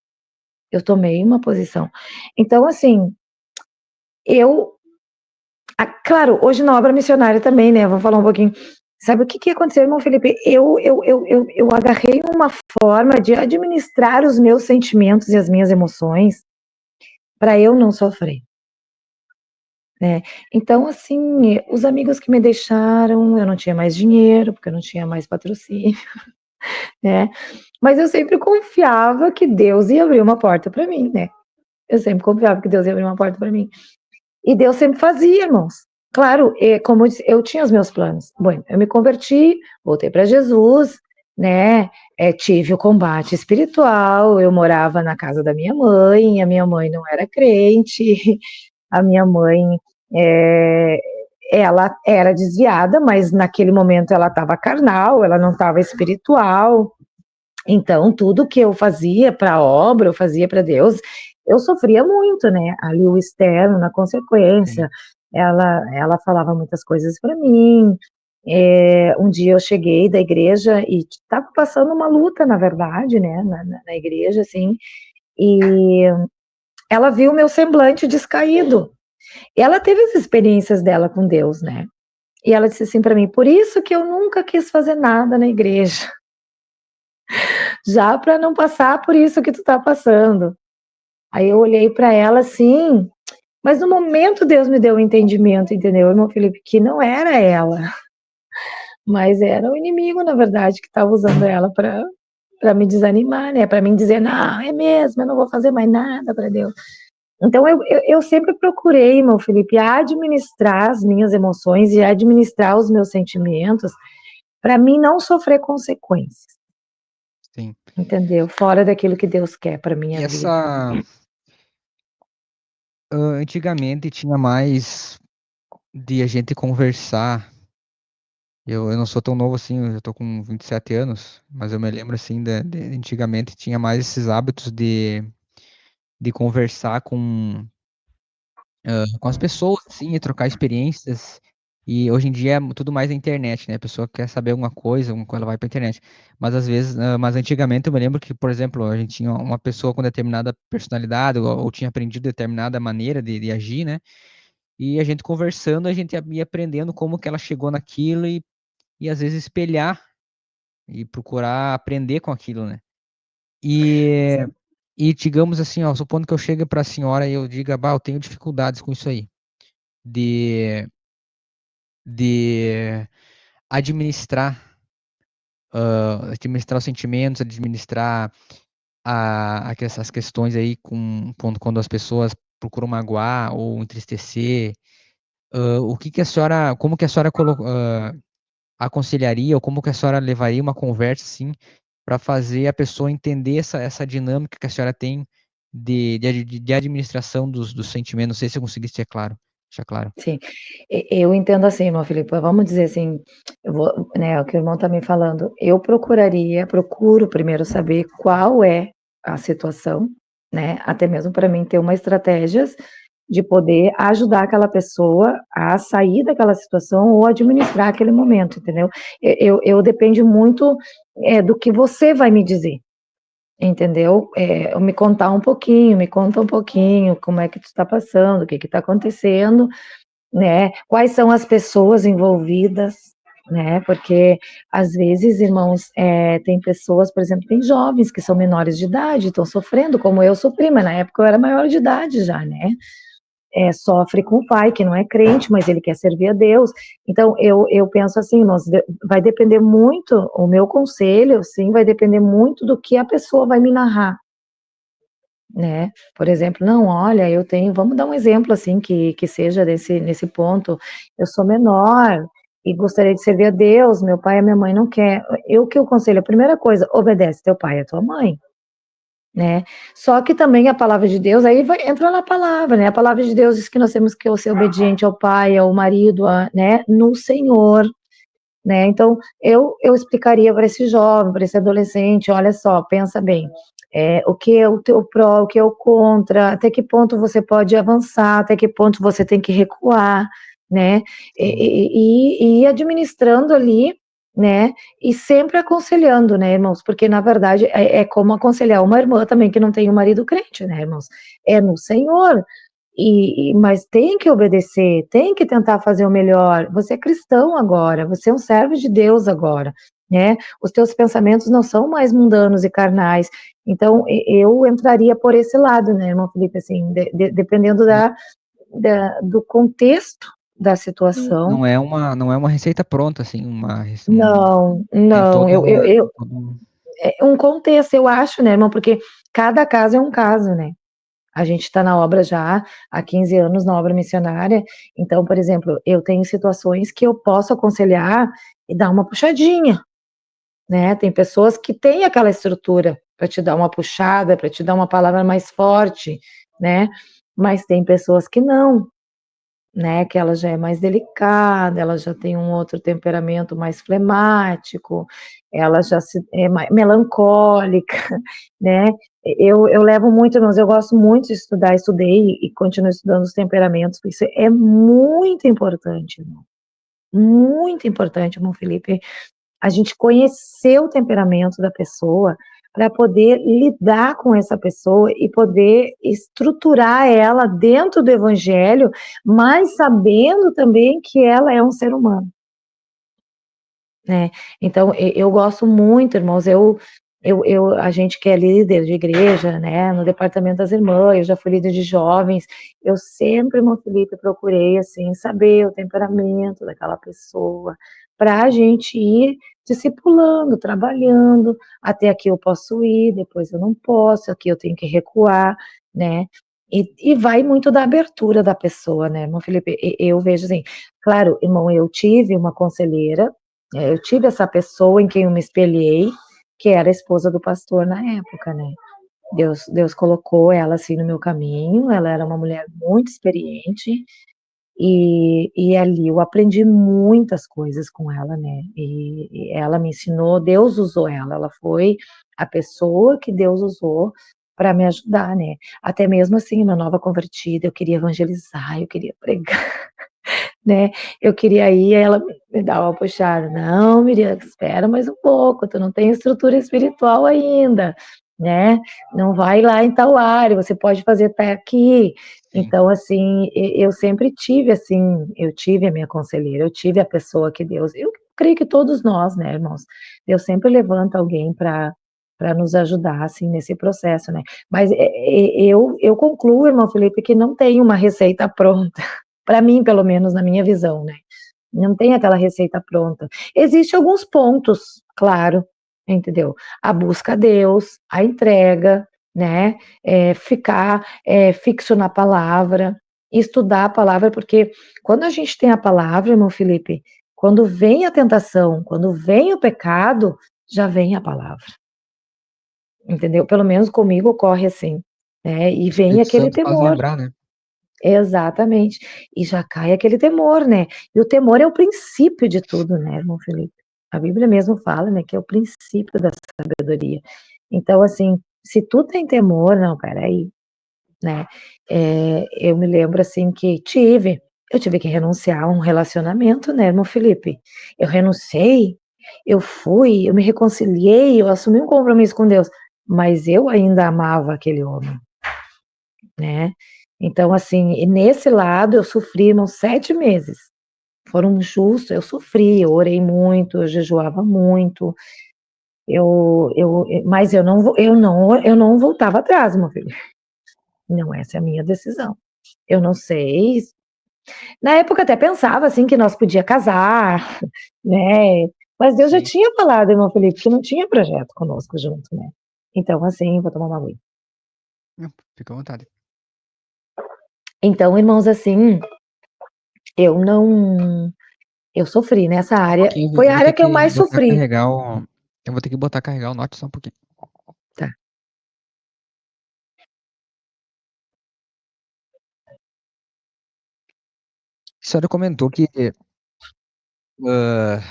Eu tomei uma posição. Então, assim, eu. Claro, hoje na obra missionária também, né? Vou falar um pouquinho. Sabe o que aconteceu, irmão Felipe? Eu agarrei uma forma de administrar os meus sentimentos e as minhas emoções para eu não sofrer, né? Então, assim, os amigos que me deixaram, eu não tinha mais dinheiro, porque eu não tinha mais patrocínio, né? Mas eu sempre confiava que Deus ia abrir uma porta para mim, né? Eu sempre confiava que Deus ia abrir uma porta para mim. E Deus sempre fazia, irmãos. Claro, como eu disse, eu tinha os meus planos. Bom, eu me converti, voltei para Jesus, né? Tive o combate espiritual. Eu morava na casa da minha mãe, a minha mãe não era crente, a minha mãe, é, ela era desviada, mas naquele momento ela estava carnal, ela não estava espiritual. Então, tudo que eu fazia para a obra, eu fazia para Deus, eu sofria muito, né? Ali o externo, na consequência, Sim. ela falava muitas coisas para mim. Um dia eu cheguei da igreja e estava passando uma luta, na verdade, né? Na igreja, assim, e ela viu o meu semblante descaído. Ela teve as experiências dela com Deus, né? E ela disse assim para mim: "Por isso que eu nunca quis fazer nada na igreja, já para não passar por isso que tu tá passando". Aí eu olhei para ela assim, mas no momento Deus me deu o entendimento, entendeu, irmão Felipe, que não era ela, mas era o inimigo, na verdade, que estava usando ela para me desanimar, né, para mim dizer: "Não, é mesmo, eu não vou fazer mais nada para Deus". Então eu sempre procurei, irmão Felipe, administrar as minhas emoções e administrar os meus sentimentos, para mim não sofrer consequências, sim. entendeu, fora daquilo que Deus quer para minha E vida. antigamente tinha mais de a gente conversar. Eu não sou tão novo assim, eu já tô com 27 anos, mas eu me lembro assim, antigamente tinha mais esses hábitos de conversar com as pessoas, assim, e trocar experiências. E hoje em dia é tudo mais na internet, né? A pessoa quer saber alguma coisa, ela vai pra internet. Mas às vezes, mas antigamente eu me lembro que, por exemplo, a gente tinha uma pessoa com determinada personalidade, ou tinha aprendido determinada maneira de agir, né? E a gente conversando, a gente ia aprendendo como que ela chegou naquilo e às vezes espelhar e procurar aprender com aquilo, né? E, e digamos assim, ó, supondo que eu chegue para a senhora e eu diga, bah, eu tenho dificuldades com isso aí, de, de administrar, administrar os sentimentos, administrar essas questões aí quando as pessoas procuram magoar ou entristecer. O que que a senhora, como que a senhora aconselharia ou como que a senhora levaria uma conversa assim para fazer a pessoa entender essa dinâmica que a senhora tem de administração dos sentimentos? Não sei se eu consegui ser claro, deixar claro. Sim, eu entendo assim, irmão Felipe, vamos dizer assim, eu vou, né, o que o irmão tá me falando, eu procuro primeiro saber qual é a situação, né, até mesmo para mim ter uma estratégias de poder ajudar aquela pessoa a sair daquela situação ou administrar aquele momento, entendeu. Eu depende muito, do que você vai me dizer, entendeu. Me contar um pouquinho, me conta um pouquinho como é que tu está passando, o que que tá acontecendo, né, quais são as pessoas envolvidas, né, porque às vezes, irmãos, tem pessoas, por exemplo, tem jovens que são menores de idade, estão sofrendo, como eu sofri, mas na época eu era maior de idade já, né, sofre com o pai que não é crente, mas ele quer servir a Deus. Então eu penso assim, irmãos, vai depender muito, o meu conselho, sim, vai depender muito do que a pessoa vai me narrar, né, por exemplo, não, olha, eu tenho, vamos dar um exemplo assim que seja nesse ponto, eu sou menor e gostaria de servir a Deus, meu pai e minha mãe não quer, eu que eu aconselho, a primeira coisa, obedece teu pai e a tua mãe, né, só que também a palavra de Deus, aí vai, entra na palavra, né, a palavra de Deus diz que nós temos que ser obediente ao pai, ao marido, né, no Senhor, né, então eu explicaria para esse jovem, para esse adolescente, olha só, pensa bem, o que é o teu pró, o que é o contra, até que ponto você pode avançar, até que ponto você tem que recuar, né, Sim. e ir administrando ali, né, e sempre aconselhando, né, irmãos, porque na verdade é como aconselhar uma irmã também que não tem um marido crente, né, irmãos, é no Senhor, mas tem que obedecer, tem que tentar fazer o melhor. Você é cristão agora, você é um servo de Deus agora, né? Os teus pensamentos não são mais mundanos e carnais. Então, eu entraria por esse lado, né, irmão Felipe, assim, dependendo do contexto da situação. Não é uma receita pronta, assim, Não, tem não, é um contexto, eu acho, né, irmão, porque cada caso é um caso, né? A gente está na obra já há 15 anos, na obra missionária, então, por exemplo, eu tenho situações que eu posso aconselhar e dar uma puxadinha, né, tem pessoas que têm aquela estrutura para te dar uma puxada, para te dar uma palavra mais forte, né, mas tem pessoas que não, né, que ela já é mais delicada, ela já tem um outro temperamento mais flemático, ela já é mais melancólica, né. Eu levo muito, mas eu gosto muito de estudar, estudei e continuo estudando os temperamentos, porque isso é muito importante, irmão Felipe, a gente conhecer o temperamento da pessoa, para poder lidar com essa pessoa e poder estruturar ela dentro do evangelho, mas sabendo também que ela é um ser humano. Né, então eu gosto muito, irmãos, a gente que é líder de igreja, né, no departamento das irmãs, eu já fui líder de jovens, eu sempre, irmão Felipe, procurei, assim, saber o temperamento daquela pessoa, para a gente ir discipulando, trabalhando, até aqui eu posso ir, depois eu não posso, aqui eu tenho que recuar, né, e vai muito da abertura da pessoa, né, irmão Felipe, eu vejo assim, claro, irmão, eu tive uma conselheira, eu tive essa pessoa em quem eu me espelhei, que era a esposa do pastor na época, né. Deus colocou ela, assim, no meu caminho, ela era uma mulher muito experiente, e ali eu aprendi muitas coisas com ela, né, e ela me ensinou, Deus usou ela, ela foi a pessoa que Deus usou para me ajudar, né. Até mesmo, assim, uma nova convertida, eu queria evangelizar, eu queria pregar, né, eu queria ir, aí ela me dava uma puxada: "Não, Miriam, espera mais um pouco, tu não tem estrutura espiritual ainda, né, não vai lá em tal área, você pode fazer até aqui". Sim. Então, assim, eu sempre tive, assim, eu tive a minha conselheira, eu tive a pessoa que Deus, eu creio que todos nós, né, irmãos, Deus sempre levanta alguém para nos ajudar, assim, nesse processo, né. Mas, eu concluo, irmão Felipe, que não tem uma receita pronta. Para mim, pelo menos na minha visão, né. Não tem aquela receita pronta. Existem alguns pontos, claro, entendeu. A busca a Deus, a entrega, né, ficar, fixo na palavra, estudar a palavra, porque quando a gente tem a palavra, irmão Felipe, quando vem a tentação, quando vem o pecado, já vem a palavra, entendeu. Pelo menos comigo ocorre assim, né, O e vem Espírito aquele Santo faz temor. lembrar, né. Exatamente. E já cai aquele temor, né. E o temor é o princípio de tudo, né, irmão Felipe. A Bíblia mesmo fala, né, que é o princípio da sabedoria. Então, assim, se tu tem temor, não, espera aí, né. Eu me lembro, assim, que eu tive que renunciar a um relacionamento, né, irmão Felipe. Eu renunciei, eu me reconciliei, eu assumi um compromisso com Deus, mas eu ainda amava aquele homem. Né. Então, assim, e nesse lado eu sofri, irmãos, 7 meses. Foram justos, eu sofri, eu orei muito, eu jejuava muito, mas eu não voltava atrás, meu filho. Não, essa é a minha decisão. Eu não sei, na época até pensava, assim, que nós podia casar, né, mas Deus já Sim. tinha falado, irmão Felipe, que não tinha projeto conosco junto, né. Então, assim, vou tomar uma aguinha. Não, fica à vontade. Então, irmãos, assim, eu não eu sofri nessa Só um área, pouquinho, foi eu a vou área ter que eu que mais botar sofri. carregar o eu vou ter que botar carregar o Note só um pouquinho. Tá. A senhora comentou que, hã, a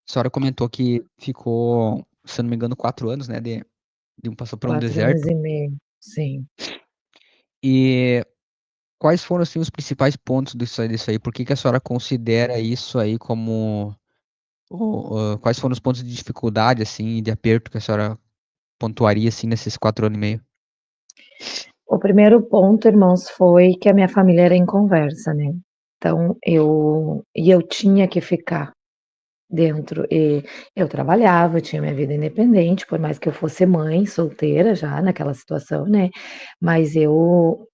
senhora comentou que ficou, se eu não me engano, 4 anos, né, de um passou por um 4 anos deserto. e meio, sim. E quais foram, assim, os principais pontos disso aí? Por que que a senhora considera isso aí como quais foram os pontos de dificuldade, assim, de aperto que a senhora pontuaria, assim, nesses 4 anos e meio? O primeiro ponto, irmãos, foi que a minha família era inconversa, né. Então eu tinha que ficar dentro, e eu trabalhava, eu tinha minha vida independente, por mais que eu fosse mãe solteira já naquela situação, né, mas eu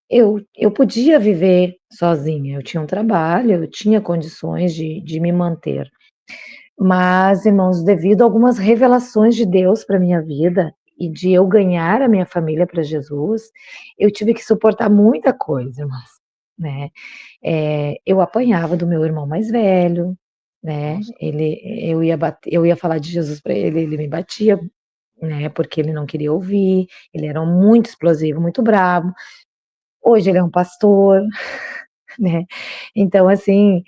podia viver sozinha, eu tinha um trabalho, eu tinha condições de me manter. Mas, irmãos, devido a algumas revelações de Deus para minha vida e de eu ganhar a minha família para Jesus, eu tive que suportar muita coisa, irmãos, né. Eu apanhava do meu irmão mais velho, né, Nossa. eu ia falar de Jesus para ele, ele me batia, né, porque ele não queria ouvir, ele era muito explosivo, muito bravo. Hoje ele é um pastor, né. Então, assim,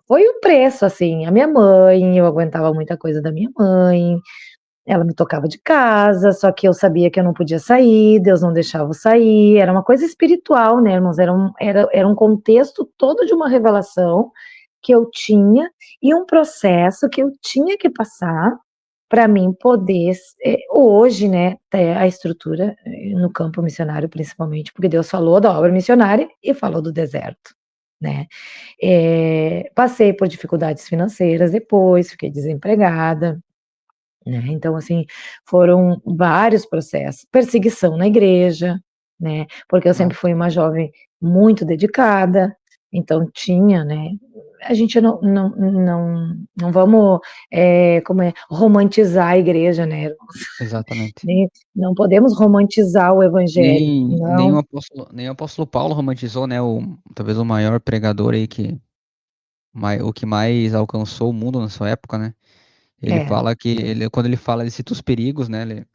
foi um preço, assim. A minha mãe, eu aguentava muita coisa da minha mãe, ela me tocava de casa, só que eu sabia que eu não podia sair, Deus não deixava eu sair, era uma coisa espiritual, né, irmãos, era um contexto todo de uma revelação, que eu tinha e um processo que eu tinha que passar para mim poder, hoje, né, ter a estrutura no campo missionário, principalmente, porque Deus falou da obra missionária e falou do deserto, né. Passei por dificuldades financeiras depois, fiquei desempregada, né, então, assim, foram vários processos. Perseguição na igreja, né, porque eu sempre Nossa, fui uma jovem muito dedicada, então tinha, né, a gente não vamos, como é, romantizar a igreja, né, exatamente. não podemos romantizar o evangelho, Nem não. o apóstolo Paulo romantizou, né, talvez o maior pregador aí o que mais alcançou o mundo na sua época, né? Ele É, fala que quando ele fala, ele cita os perigos, né?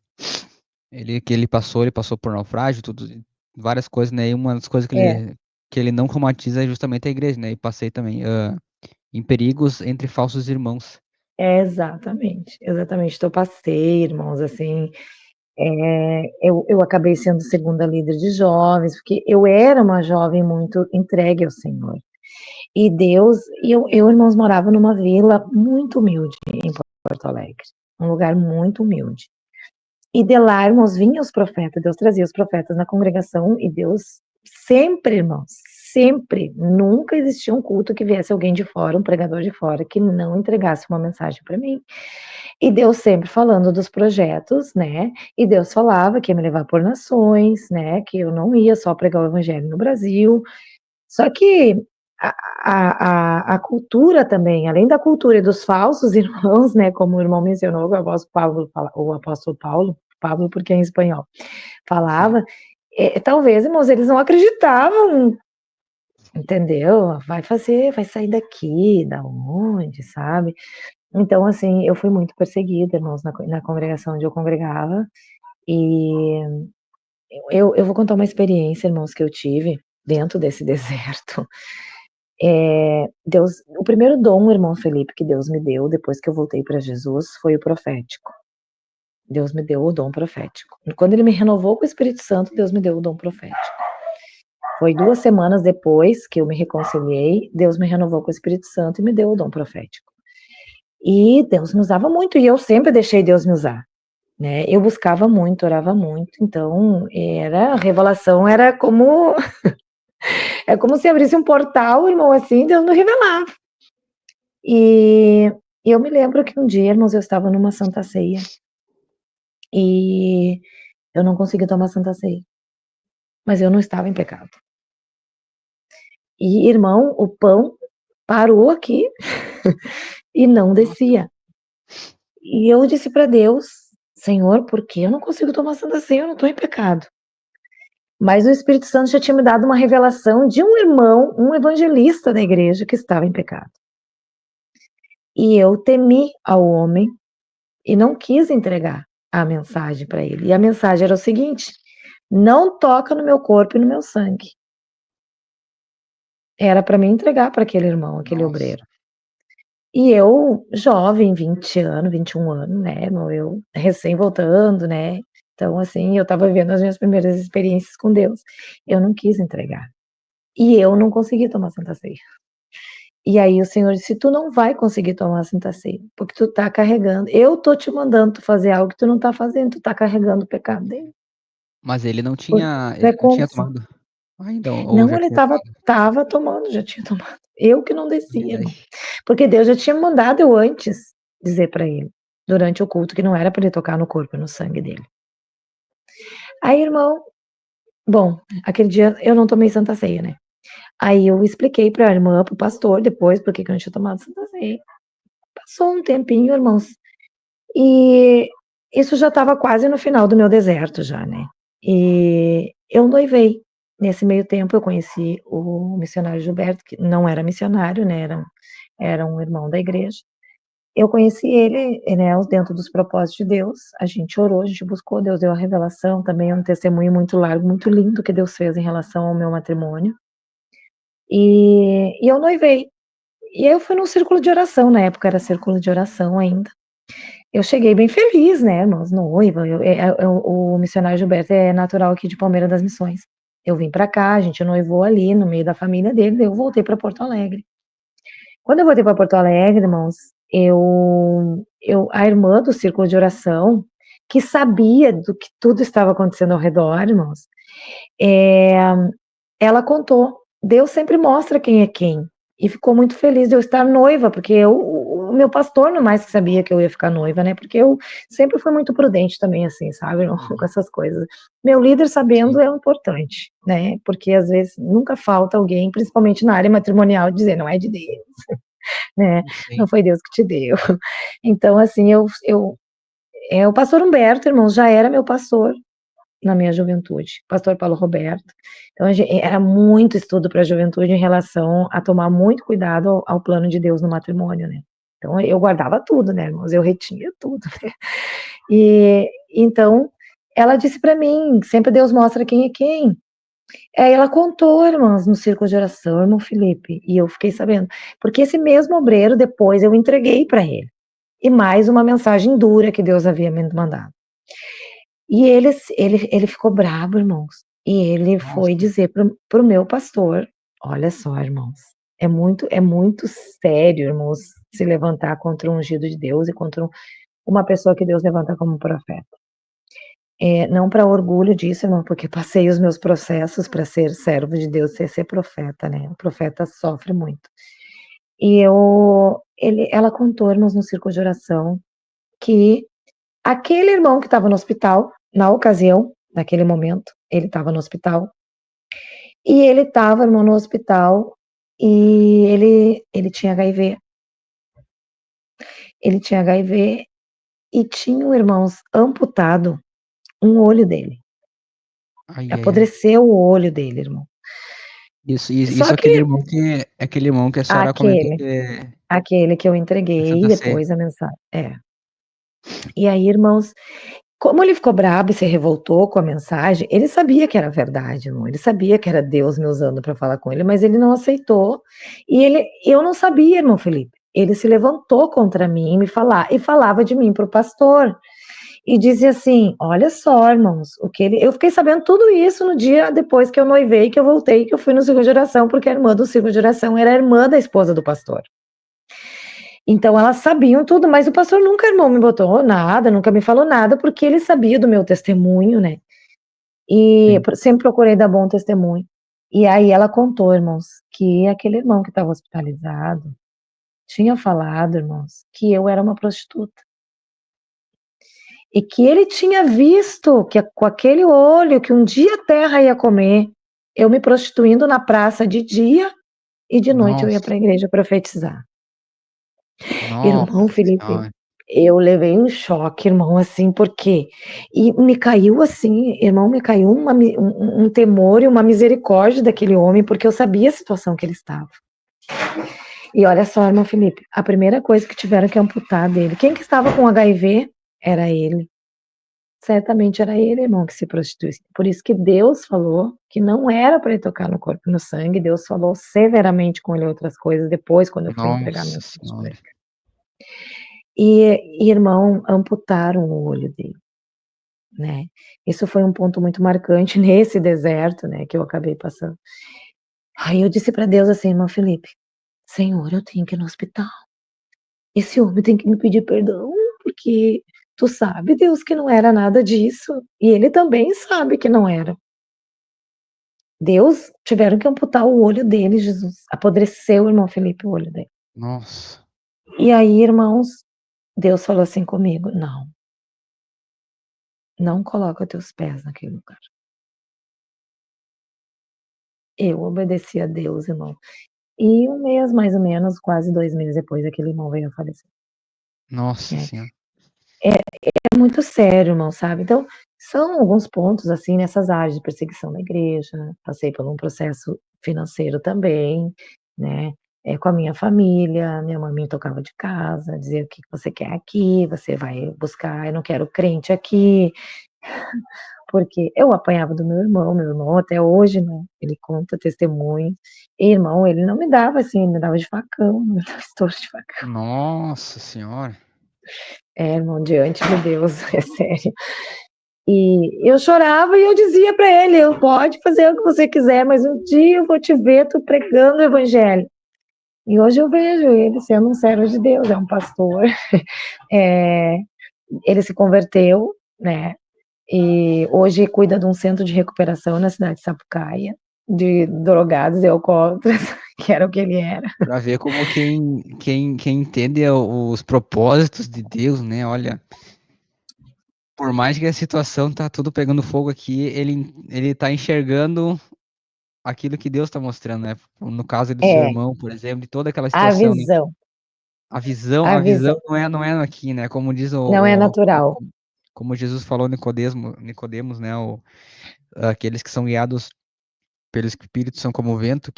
Que ele passou por naufrágio, tudo, várias coisas, né? E uma das coisas é, que ele não romantiza é justamente a igreja, né? E passei também em perigos entre falsos irmãos. exatamente, exatamente. Então eu passei, irmãos, assim, eu acabei sendo segunda líder de jovens, porque eu era uma jovem muito entregue ao Senhor. E Deus, irmãos, morava numa vila muito humilde em Porto Alegre, um lugar muito humilde. E de lá, irmãos, vinham os profetas, Deus trazia os profetas na congregação e Deus sempre, irmãos, sempre, nunca existia um culto que viesse alguém de fora, um pregador de fora, que não entregasse uma mensagem para mim. E Deus sempre falando dos projetos, né? E Deus falava que ia me levar por nações, né? Que eu não ia só pregar o evangelho no Brasil. Só que a cultura também, além da cultura e dos falsos irmãos, né? Como o irmão mencionou, o apóstolo Paulo, Pablo, porque é em espanhol, Sim. falava, talvez, irmãos, eles não acreditavam, entendeu? Vai sair daqui, da onde, sabe? Então, assim, eu fui muito perseguida, irmãos, na congregação onde eu congregava, e eu vou contar uma experiência, irmãos, que eu tive dentro desse deserto. Deus, o primeiro dom, irmão Felipe, que Deus me deu depois que eu voltei para Jesus foi o profético. Deus me deu o dom profético. E quando ele me renovou com o Espírito Santo, Deus me deu o dom profético. Foi 2 semanas depois que eu me reconciliei, Deus me renovou com o Espírito Santo e me deu o dom profético. E Deus me usava muito, e eu sempre deixei Deus me usar, né? Eu buscava muito, orava muito, então a revelação era como é como se abrisse um portal, irmão, assim, Deus me revelava. E eu me lembro que um dia, irmãos, eu estava numa santa ceia e eu não consegui tomar santa ceia, mas eu não estava em pecado. E, irmão, o pão parou aqui e não Nossa. descia. E eu disse para Deus: Senhor, por que eu não consigo tomar santa ceia? Eu não estou em pecado. Mas o Espírito Santo já tinha me dado uma revelação de um irmão, um evangelista da igreja que estava em pecado. E eu temi ao homem e não quis entregar a mensagem para ele. E a mensagem era o seguinte: não toca no meu corpo e no meu sangue. Era para mim entregar para aquele irmão, aquele Nossa. obreiro. E eu, jovem, 20 anos, 21 anos, né, eu recém voltando, né, então, assim, eu estava vivendo as minhas primeiras experiências com Deus. Eu não quis entregar. E eu não consegui tomar Santa Ceia. E aí o Senhor disse: "Tu não vai conseguir tomar a Santa Ceia, porque tu tá carregando, eu tô te mandando tu fazer algo que tu não tá fazendo, tu tá carregando o pecado dele, Mas porque tu é ele não tinha cônjuge". tomado ainda, ou Não, já ele tinha tomado. estava tomando, já tinha tomado. Eu que não Ai, descia, ai. irmão. Porque Deus já tinha mandado eu antes dizer para ele, durante o culto, que não era para ele tocar no corpo e no sangue dele. Aí, irmão, bom, aquele dia eu não tomei Santa Ceia, né. Aí eu expliquei pra irmã, para o pastor depois, por que que eu não tinha tomado Santa Ceia. Passou um tempinho, irmãos, e isso já estava quase no final do meu deserto já, né. E eu noivei. Nesse meio tempo eu conheci o missionário Gilberto, que não era missionário, né, era um irmão da igreja. Eu conheci ele, né, dentro dos propósitos de Deus, a gente orou, a gente buscou, Deus deu a revelação, também é um testemunho muito largo, muito lindo que Deus fez em relação ao meu matrimônio. E eu noivei. E aí eu fui num círculo de oração, na época era círculo de oração ainda. Eu cheguei bem feliz, né, irmãos, noiva, o missionário Gilberto é natural aqui de Palmeira das Missões. Eu vim pra cá, a gente noivou ali no meio da família dele, daí eu voltei pra Porto Alegre. Quando eu voltei para Porto Alegre, irmãos, a irmã do círculo de oração, que sabia do que tudo estava acontecendo ao redor, irmãos, é, ela contou. Deus sempre mostra quem é quem. E ficou muito feliz de eu estar noiva, porque o meu pastor não mais que sabia que eu ia ficar noiva, né? Porque eu sempre fui muito prudente também, assim, sabe? Com Uhum. essas coisas. Meu líder sabendo Sim, é importante, né? Porque às vezes nunca falta alguém, principalmente na área matrimonial, dizer não é de Deus, né? Não sim. foi Deus que te deu. Então, assim, o pastor Humberto, irmãos, já era meu pastor na minha juventude, pastor Paulo Roberto. Então, era muito estudo para a juventude em relação a tomar muito cuidado ao plano de Deus no matrimônio, né? Então, eu guardava tudo, né, irmãos? Eu retinha tudo, né? E então, ela disse para mim: sempre Deus mostra quem é quem. Aí ela contou, irmãs, no círculo de oração, irmão Felipe, e eu fiquei sabendo. Porque esse mesmo obreiro, depois eu entreguei para ele. E mais uma mensagem dura que Deus havia me mandado. E ele ficou bravo, irmãos. E ele foi Nossa, dizer para o meu pastor: olha só, irmãos, é muito sério, irmãos, se levantar contra o ungido de Deus e contra uma pessoa que Deus levanta como profeta. Não para orgulho disso, irmão, porque passei os meus processos para ser servo de Deus, ser profeta, né? O profeta sofre muito. E ela contou, irmãos, no círculo de oração, que aquele irmão que estava no hospital, na ocasião, naquele momento, ele estava no hospital, e ele estava, irmão, no hospital, e ele tinha HIV. Ele tinha HIV e tinham, irmãos, amputado um olho dele. ai, ai, ai. Apodreceu o olho dele, irmão. Isso Só é que aquele irmão que a senhora comentou aquele que é aquele que eu da entreguei Santa Sé. depois a mensagem. E aí, irmãos, como ele ficou brabo e se revoltou com a mensagem, ele sabia que era verdade, irmão, ele sabia que era Deus me usando para falar com ele, mas ele não aceitou. Eu não sabia, irmão Felipe. Ele se levantou contra mim e falava de mim para o pastor. E dizia assim: olha só, irmãos, eu fiquei sabendo tudo isso no dia depois que eu noivei, que eu voltei, que eu fui no ciclo de oração, porque a irmã do ciclo de oração era a irmã da esposa do pastor. Então elas sabiam tudo, mas o pastor nunca, irmão, me botou nada, nunca me falou nada, porque ele sabia do meu testemunho, né? E Sim. sempre procurei dar bom testemunho. E aí ela contou, irmãos, que aquele irmão que estava hospitalizado tinha falado, irmãos, que eu era uma prostituta. E que ele tinha visto que com aquele olho que um dia a terra ia comer, eu me prostituindo na praça de dia e de noite eu ia Nossa, para a igreja profetizar. Irmão nossa Felipe, senhora. eu levei um choque, irmão, assim, porque e me caiu assim, irmão, me caiu um temor e uma misericórdia daquele homem, porque eu sabia a situação que ele estava. E olha só, irmão Felipe, a primeira coisa que tiveram que amputar dele, quem que estava com HIV era ele. Certamente era ele, irmão, que se prostituía. Por isso que Deus falou que não era para ele tocar no corpo e no sangue. Deus falou severamente com ele outras coisas depois, quando eu fui entregar a Nossa mensagem para senhora. ele. Irmão, amputaram o olho dele, né? Isso foi um ponto muito marcante nesse deserto, né, que eu acabei passando. Aí eu disse para Deus assim: irmão Felipe, Senhor, eu tenho que ir no hospital. Esse homem tem que me pedir perdão, porque tu sabe, Deus, que não era nada disso. E ele também sabe que não era. Deus, tiveram que amputar o olho dele, Jesus. Apodreceu, irmão Felipe, o olho dele. Nossa. E aí, irmãos, Deus falou assim comigo: não, não coloca teus pés naquele lugar. Eu obedeci a Deus, irmão. E um mês, mais ou menos, quase 2 meses depois, aquele irmão veio a falecer, Nossa né. senhora. É muito sério, irmão, sabe. Então, são alguns pontos, assim, nessas áreas de perseguição na igreja, passei por um processo financeiro também, né, com a minha família, minha mãe me tocava de casa, dizia: "O que que você quer aqui? Você vai buscar, eu não quero crente aqui", porque eu apanhava do meu irmão até hoje, né, ele conta testemunho, e irmão, ele não me dava assim, ele me dava de facão, me dava estouro de facão. Nossa senhora. É, irmão, diante de Deus, é sério. E eu chorava e eu dizia para ele: "Eu pode fazer o que você quiser, mas um dia eu vou te ver tu pregando o evangelho". E hoje eu vejo ele sendo um servo de Deus, é um pastor, é, ele se converteu, né? E hoje cuida de um centro de recuperação na cidade de Sapucaia, de drogados e alcoólatras, que era o que ele era. Para ver como quem entende os propósitos de Deus, né? Olha, por mais que a situação tá tudo pegando fogo aqui, ele tá enxergando aquilo que Deus está mostrando, né? No caso do seu É, irmão, por exemplo, de toda aquela a situação, né? visão, A a visão visão. não é aqui, né? Como diz Não é natural. como Jesus falou Nicodemos, né? Aqueles que são guiados pelo Espírito são como o vento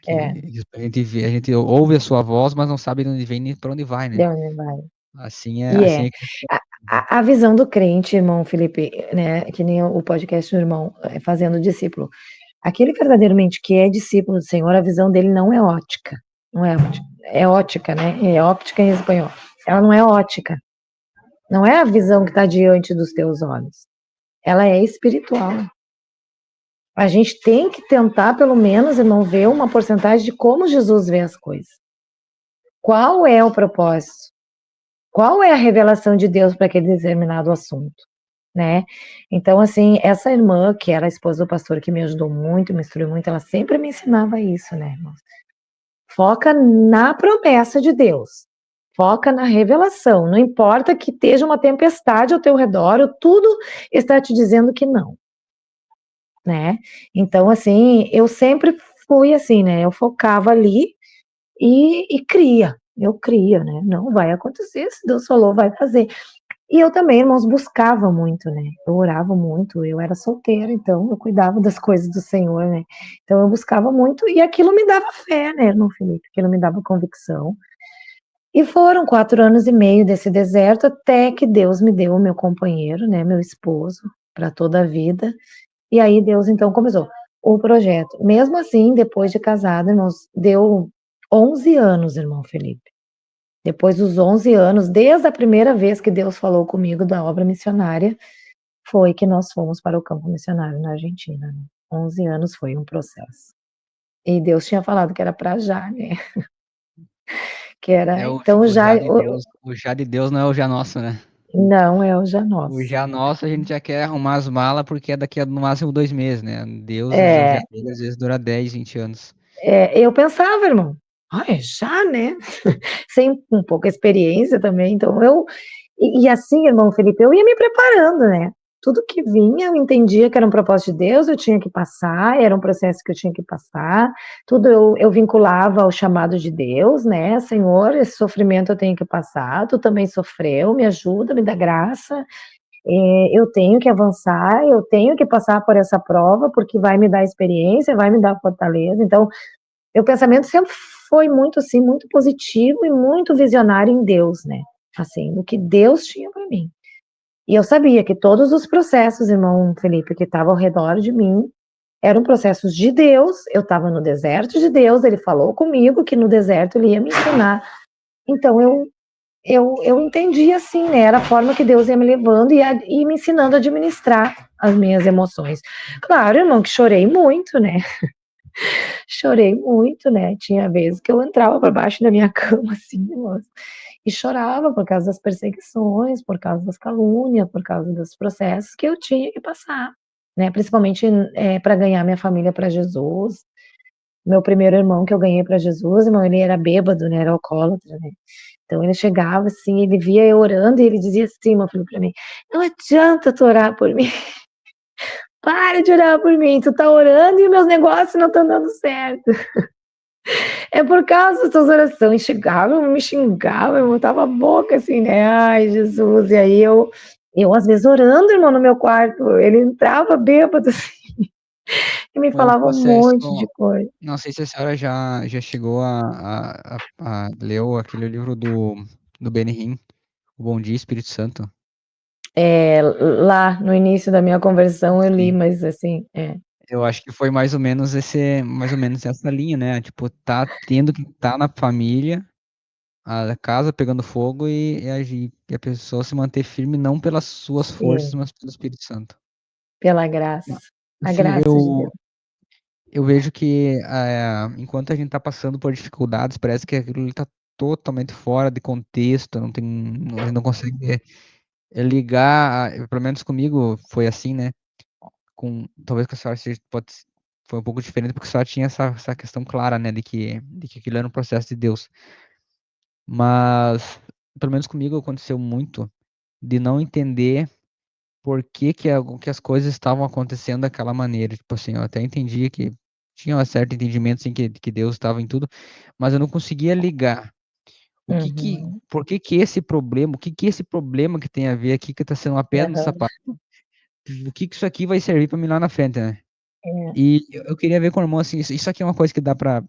É, a gente vê, a gente ouve a sua voz, mas não sabe de onde vem nem para onde vai, né? de onde vai. E Assim é. é cristão. A visão do crente, irmão Felipe, né? Que nem o podcast do irmão, fazendo discípulo. Aquele verdadeiramente que é discípulo do Senhor, a visão dele não é ótica. Não é ótica. É ótica, né? É óptica em espanhol. Ela não é ótica. Não é a visão que está diante dos teus olhos. Ela é espiritual. A gente tem que tentar, pelo menos, irmão, ver uma porcentagem de como Jesus vê as coisas. Qual é o propósito? Qual é a revelação de Deus para aquele determinado assunto, né? Então, assim, essa irmã, que era a esposa do pastor, que me ajudou muito, me instruiu muito, ela sempre me ensinava isso, né, irmãos? Foca na promessa de Deus. Foca na revelação. Não importa que esteja uma tempestade ao teu redor, tudo está te dizendo que não, né? Então, assim, eu sempre fui assim, né? Eu focava ali e cria. Eu cria, né? Não vai acontecer, se Deus falou, vai fazer. E eu também, irmãos, buscava muito, né? Eu orava muito, eu era solteira, então eu cuidava das coisas do Senhor, né? Então eu buscava muito e aquilo me dava fé, né, irmão Felipe? Aquilo me dava convicção. E foram 4 anos e meio desse deserto até que Deus me deu o meu companheiro, né, meu esposo, para toda a vida. E aí Deus então começou o projeto. Mesmo assim, depois de casada, irmãos, deu 11 anos, irmão Felipe. Depois dos 11 anos, desde a primeira vez que Deus falou comigo da obra missionária, foi que nós fomos para o campo missionário na Argentina, né. 11 anos foi um processo. E Deus tinha falado que era para já, né, que era É então o já já de Deus. O já de Deus não é o já nosso, né? não, é o já O nosso. já nosso a gente já quer arrumar as malas porque é daqui a no máximo 2 meses, né? Deus, o já É, dele às vezes dura 10, 20 anos. eu pensava, irmão: "Ai, já, né?" Sem com pouca experiência também, então e assim, irmão Felipe, eu ia me preparando, né. Tudo que vinha, eu entendia que era um propósito de Deus, eu tinha que passar, era um processo que eu tinha que passar, tudo eu vinculava ao chamado de Deus, né: "Senhor, esse sofrimento eu tenho que passar, tu também sofreu, me ajuda, me dá graça, eu tenho que avançar, eu tenho que passar por essa prova, porque vai me dar experiência, vai me dar fortaleza". Então, meu pensamento sempre foi muito, assim, muito positivo e muito visionário em Deus, né, assim, no que Deus tinha para mim. E eu sabia que todos os processos, irmão Felipe, que estavam ao redor de mim, eram processos de Deus, eu estava no deserto de Deus, ele falou comigo que no deserto ele ia me ensinar. Então eu entendi assim, né, era a forma que Deus ia me levando e me ensinando a administrar as minhas emoções. Claro, irmão, que chorei muito, né. Chorei muito, né, tinha vezes que eu entrava para baixo da minha cama, assim, nossa, e chorava por causa das perseguições, por causa das calúnias, por causa dos processos que eu tinha que passar, né, principalmente, pra ganhar minha família para Jesus. Meu primeiro irmão que eu ganhei para Jesus, irmão, ele era bêbado, né, era alcoólatra, né, então ele chegava, assim, ele via eu orando e ele dizia assim, meu filho, para mim: "Não adianta tu orar por mim, para de orar por mim, tu tá orando e meus negócios não estão dando certo". É por causa das tuas orações, chegava, me xingava, eu botava a boca assim, né, ai Jesus, e aí eu às vezes orando, irmão, no meu quarto, ele entrava bêbado assim, e me Foi um falava um processo. monte de coisa. Não sei se a senhora já chegou a leu aquele livro do Benihim, O Bom Dia Espírito Santo. Lá no início da minha conversão eu li, Sim. mas assim, Eu acho que foi mais ou menos essa linha, né? Tipo, tá tendo que estar na família, a casa pegando fogo e a pessoa se manter firme não pelas suas forças, sim, mas pelo Espírito Santo. pela graça, a Assim, graça de Deus. eu vejo que enquanto a gente está passando por dificuldades, parece que aquilo está totalmente fora de contexto, a gente não consegue ligar, pelo menos comigo foi assim, né? Talvez com a senhora foi um pouco diferente, porque a senhora tinha essa questão clara, né, de que aquilo era um processo de Deus. Mas, pelo menos comigo aconteceu muito de não entender por que as coisas estavam acontecendo daquela maneira. Tipo assim, eu até entendia que tinha um certo entendimento, assim, que Deus estava em tudo, mas eu não conseguia ligar. Uhum. O que esse problema que tem a ver aqui, que está sendo uma pedra no Aham. sapato, o que isso aqui vai servir para mim lá na frente, né? É, E eu queria ver com o irmão, assim, isso aqui é uma coisa que dá pra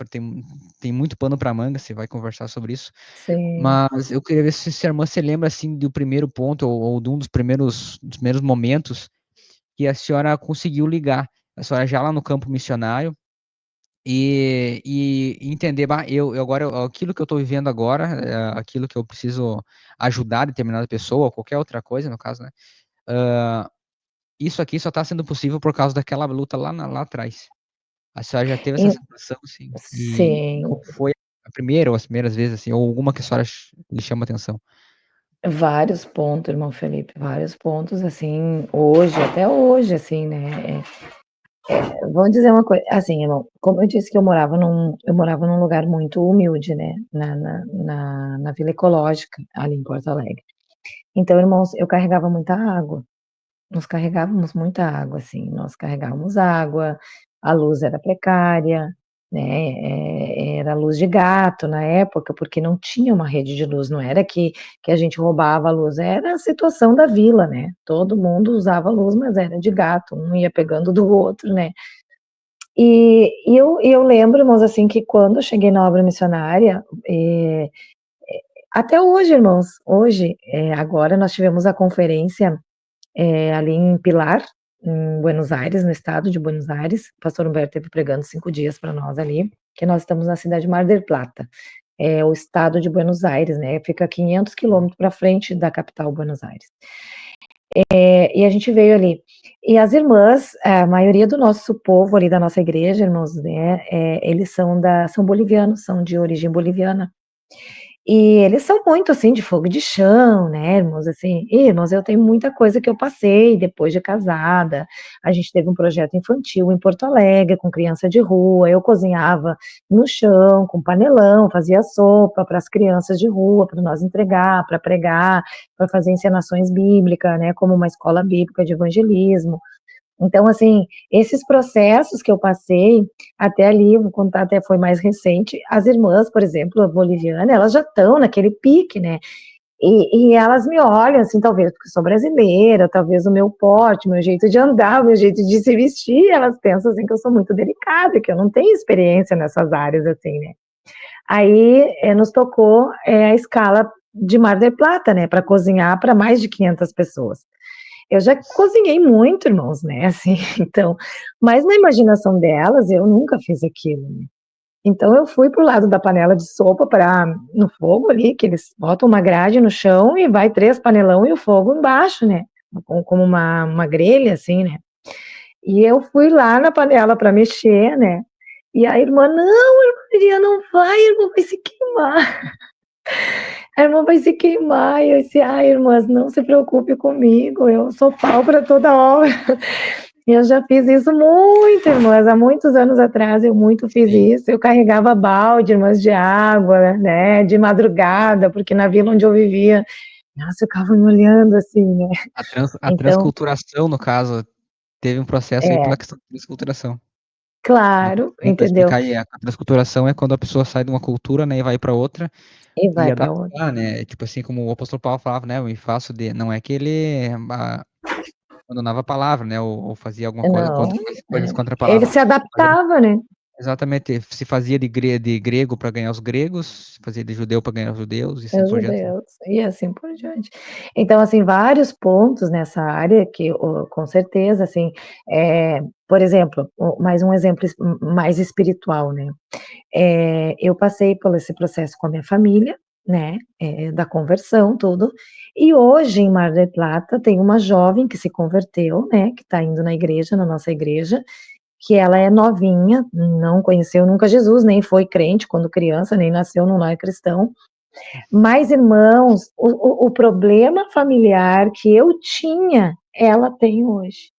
tem muito pano pra manga, você vai conversar sobre isso, sim. mas eu queria ver se a irmã se lembra, assim, do primeiro ponto, ou de um dos primeiros momentos que a senhora conseguiu ligar, a senhora já lá no campo missionário, e entender, eu agora, aquilo que eu tô vivendo agora, aquilo que eu preciso ajudar determinada pessoa, ou qualquer outra coisa, no caso, né, isso aqui só tá sendo possível por causa daquela luta lá atrás. A senhora já teve essa E- sensação, assim? E sim, qual foi a primeira ou as primeiras vezes, assim, ou alguma que a senhora lhe chama atenção? vários pontos, irmão Felipe, vários pontos, assim, hoje, até hoje, assim, né? Vamos dizer uma coisa, assim, irmão, como eu disse que eu morava num lugar muito humilde, né? Na Vila Ecológica, ali em Porto Alegre. Então, irmãos, eu carregava muita água. Nós carregávamos muita água, assim, nós carregávamos água, a luz era precária, né, era luz de gato na época, porque não tinha uma rede de luz, não era que a gente roubava a luz, era a situação da vila, né, todo mundo usava luz, mas era de gato, um ia pegando do outro, né. E eu lembro, irmãos, assim, que quando eu cheguei na obra missionária, até hoje, irmãos, hoje, agora nós tivemos a conferência ali em Pilar, em Buenos Aires, no estado de Buenos Aires. O pastor Humberto esteve pregando 5 dias para nós ali, que nós estamos na cidade de Mar del Plata, é o estado de Buenos Aires, né, fica 500 quilômetros para frente da capital, Buenos Aires. E a gente veio ali. E as irmãs, a maioria do nosso povo ali da nossa igreja, irmãos, né, eles são bolivianos, são de origem boliviana. E eles são muito, assim, de fogo de chão, né, irmãos, assim. E, irmãos, eu tenho muita coisa que eu passei depois de casada. A gente teve um projeto infantil em Porto Alegre, com criança de rua. Eu cozinhava no chão, com panelão, fazia sopa para as crianças de rua, para nós entregar, para pregar, para fazer encenações bíblicas, né, como uma escola bíblica de evangelismo. Então, assim, esses processos que eu passei, até ali, vou contar, até foi mais recente, as irmãs, por exemplo, a boliviana, elas já estão naquele pique, né? E elas me olham, assim, talvez porque eu sou brasileira, talvez o meu porte, meu jeito de andar, meu jeito de se vestir, elas pensam, assim, que eu sou muito delicada, que eu não tenho experiência nessas áreas, assim, né? Aí, nos tocou a escala de Mar del Plata, né, para cozinhar para mais de 500 pessoas. Eu já cozinhei muito, irmãos, né, assim, então, mas na imaginação delas, eu nunca fiz aquilo, né. Então eu fui para o lado da panela de sopa para no fogo ali, que eles botam uma grade no chão e vai 3 panelão e o fogo embaixo, né, como uma grelha, assim, né. E eu fui lá na panela para mexer, né, e a irmã: "Não, irmã Miriam, não vai, irmã, vai se queimar". A irmã vai se queimar, e eu disse: "Ai, irmãs, não se preocupe comigo, eu sou pau para toda obra". E eu já fiz isso muito, irmãs, há muitos anos atrás eu muito fiz Sim. isso, eu carregava balde, irmãs, de água, né, de madrugada, porque na vila onde eu vivia, nossa, ficavam me olhando assim, né. A Então transculturação, no caso, teve um processo aí é, pela questão da transculturação. Né? claro, Para entendeu. explicar aí, a transculturação é quando a pessoa sai de uma cultura, né, e vai para outra E e vai para outra. adaptar, né? Tipo assim, como o apóstolo Paulo falava, né? Eu me faço de. Não é que ele abandonava a palavra, né? Ou fazia alguma coisa Não, contra coisas contra a ele palavra. se Mas ele adaptava, né. exatamente se fazia de grego para ganhar os gregos, se fazia de judeu para ganhar os judeus, e assim Os por diante. judeus, e assim por diante. Então, assim, vários pontos nessa área que, com certeza, assim, por exemplo, mais um exemplo mais espiritual, né, eu passei por esse processo com a minha família, né, da conversão, tudo, e hoje em Mar del Plata tem uma jovem que se converteu, né, que está indo na igreja, na nossa igreja, que ela é novinha, não conheceu nunca Jesus, nem foi crente quando criança, nem nasceu num lar cristão. Mas, irmãos, o problema familiar que eu tinha, ela tem hoje,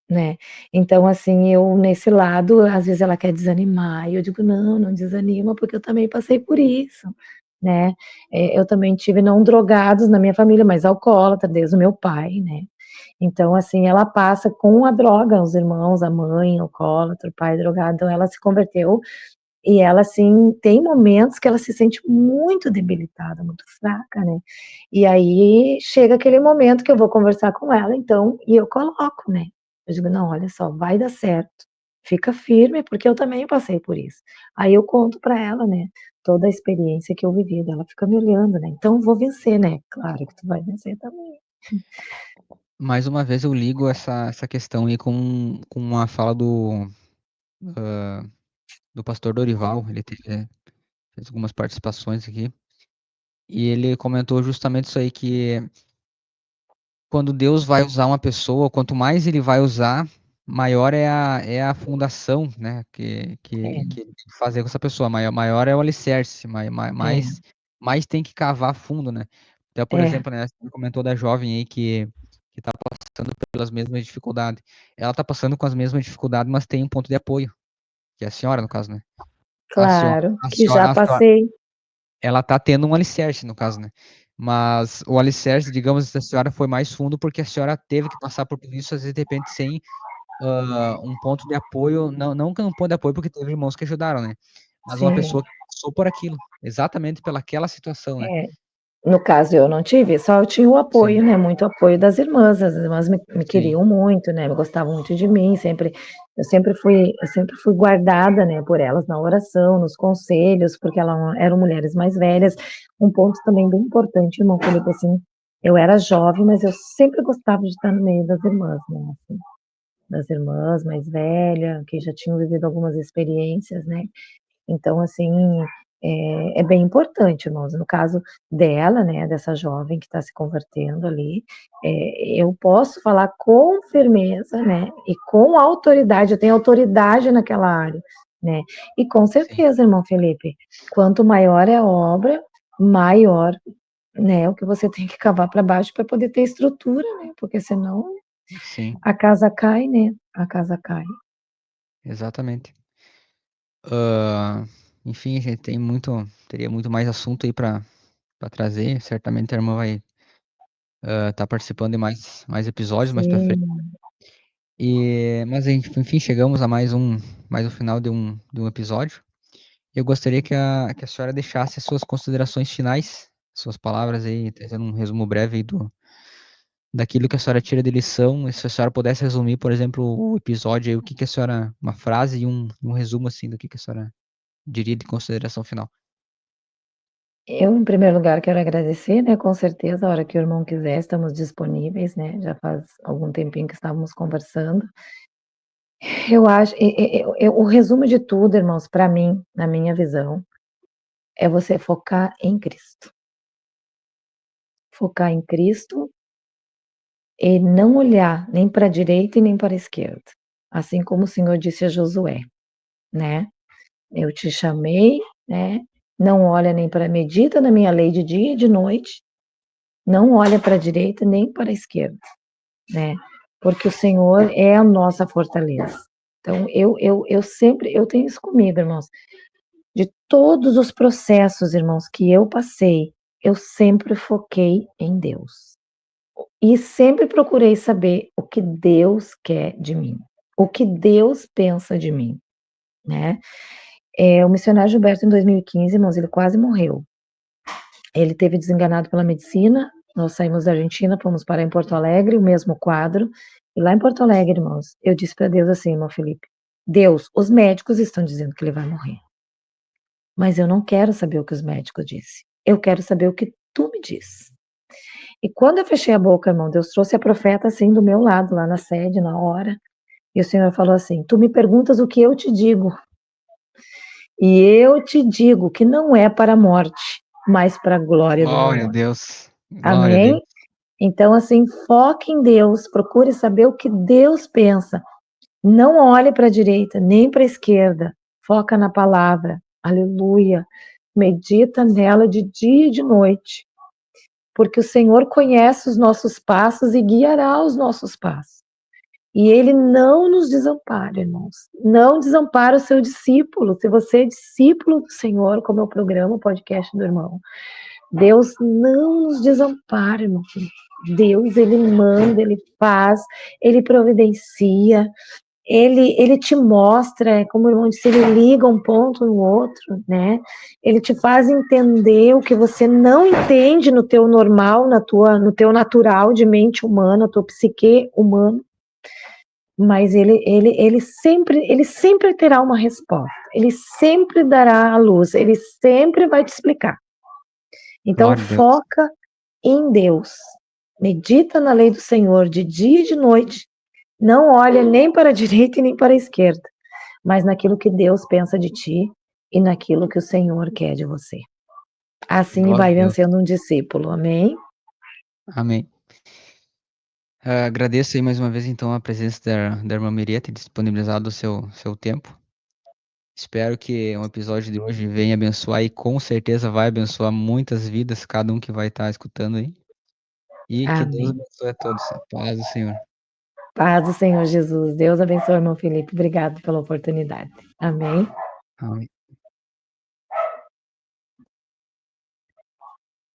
né? Então, assim, eu nesse lado, às vezes ela quer desanimar, e eu digo: "Não, não desanima, porque eu também passei por isso", né. Eu também tive não drogados na minha família, mas alcoólatra desde o meu pai, né. Então, assim, ela passa com a droga, os irmãos, a mãe alcoólatra, o pai drogado, então ela se converteu e ela, assim, tem momentos que ela se sente muito debilitada, muito fraca, né. E aí chega aquele momento que eu vou conversar com ela, então, e eu coloco, né. Eu digo: "Não, olha só, vai dar certo, fica firme, porque eu também passei por isso". Aí eu conto pra ela, né, toda a experiência que eu vivi, daí ela fica me olhando, né, "Então eu vou vencer, né". "Claro que tu vai vencer também". Mais uma vez eu ligo essa questão aí com uma fala do pastor Dorival, ele fez algumas participações aqui, e ele comentou justamente isso aí, que quando Deus vai usar uma pessoa, quanto mais ele vai usar, maior é a fundação, né, que ele tem que fazer com essa pessoa, maior é o alicerce, É, mais tem que cavar fundo, né. Então, por é, exemplo, né, você comentou da jovem aí que tá passando pelas mesmas dificuldades. Ela tá passando com as mesmas dificuldades, mas tem um ponto de apoio, que é a senhora, no caso, né. A senhora claro, a que já senhora a senhora passei. ela tá tendo um alicerce, no caso, né. Mas o alicerce, digamos, da senhora foi mais fundo, porque a senhora teve que passar por tudo isso, às vezes, de repente, sem, um ponto de apoio, não que um ponto de apoio, porque teve irmãos que ajudaram, né, mas uma Sim, pessoa que passou por aquilo, exatamente pelaquela situação, né. é. No caso eu não tive, só eu tinha o apoio, Sim, né, muito apoio das irmãs, as irmãs me sim, queriam muito, né, gostavam muito de mim, eu sempre fui guardada, né, por elas na oração, nos conselhos, porque elas eram mulheres mais velhas. Um ponto também bem importante, irmão Felipe, assim, eu era jovem, mas eu sempre gostava de estar no meio das irmãs, né, assim, das irmãs mais velhas, que já tinham vivido algumas experiências, né. Então, assim, é bem importante, irmãos. No caso dela, né, dessa jovem que está se convertendo ali, eu posso falar com firmeza, né, e com autoridade, eu tenho autoridade naquela área, né. E com sim, certeza, irmão Felipe, quanto maior é a obra, maior, né, o que você tem que cavar para baixo para poder ter estrutura, né, porque senão sim, a casa cai, né, a casa cai. exatamente. Enfim, a gente teria muito mais assunto aí pra trazer, certamente a irmã vai, estar participando de mais episódios mais pra frente. Sim, Mas a gente, enfim, chegamos a mais o final de um episódio. Eu gostaria que a senhora deixasse as suas considerações finais, suas palavras aí, trazendo um resumo breve aí daquilo que a senhora tira de lição, e se a senhora pudesse resumir, por exemplo, o episódio aí, o que que a senhora, uma frase e um resumo, assim, do que a senhora diria de consideração final. eu, em primeiro lugar, quero agradecer, né, com certeza, a hora que o irmão quiser, estamos disponíveis, né, já faz algum tempinho que estávamos conversando. Eu acho o resumo de tudo, irmãos, para mim, na minha visão, é você focar em Cristo. Focar em Cristo e não olhar nem para a direita e nem para a esquerda, assim como o Senhor disse a Josué, né: "Eu te chamei, né, não olha nem para medita na minha lei de dia e de noite, não olha para a direita nem para a esquerda". Né, porque o Senhor é a nossa fortaleza. Então eu sempre eu tenho isso comigo, irmãos, de todos os processos, irmãos, que eu passei, eu sempre foquei em Deus. E sempre procurei saber o que Deus quer de mim, o que Deus pensa de mim, né. O missionário Gilberto em 2015, irmãos, ele quase morreu. Ele teve desenganado pela medicina, nós saímos da Argentina, fomos parar em Porto Alegre, o mesmo quadro, e lá em Porto Alegre, irmãos, eu disse para Deus assim, irmão Felipe: "Deus, os médicos estão dizendo que ele vai morrer, mas eu não quero saber o que os médicos disse, eu quero saber o que tu me diz". E quando eu fechei a boca, irmão, Deus trouxe a profeta, assim, do meu lado, lá na sede, na hora, e o Senhor falou assim: "Tu me perguntas o que eu te digo, e eu te digo que não é para a morte, mas para a glória do meu Glória a nome". Deus, glória a Amém? Deus. Então, assim, foque em Deus, procure saber o que Deus pensa. Não olhe para a direita, nem para a esquerda. Foca na palavra. Aleluia. Medita nela de dia e de noite. Porque o Senhor conhece os nossos passos e guiará os nossos passos. E Ele não nos desampara, irmãos. Não desampara o seu discípulo. Se você é discípulo do Senhor, como é o programa, o podcast do irmão, Deus não nos desampara, irmão. Deus, Ele manda, Ele faz, Ele providencia, ele te mostra, como o irmão disse, ele liga um ponto no outro, né? Ele te faz entender o que você não entende no teu normal, no teu natural de mente humana, tua psique humana, mas ele sempre terá uma resposta, ele sempre dará a luz, ele sempre vai te explicar. Então, Glória a Deus. foca em Deus, medita na lei do Senhor de dia e de noite, não olha nem para a direita e nem para a esquerda, mas naquilo que Deus pensa de ti e naquilo que o Senhor quer de você. Assim Glória vai a Deus. vencendo um discípulo, amém? Amém. Agradeço aí mais uma vez, então, a presença da irmã Miriam, ter disponibilizado o seu tempo. Espero que o episódio de hoje venha abençoar e com certeza vai abençoar muitas vidas, cada um que vai estar escutando aí. E que Deus Amém. abençoe a todos. A paz do Senhor. Paz do Senhor Jesus. Deus abençoe, irmão Felipe. Obrigado pela oportunidade. Amém. Amém.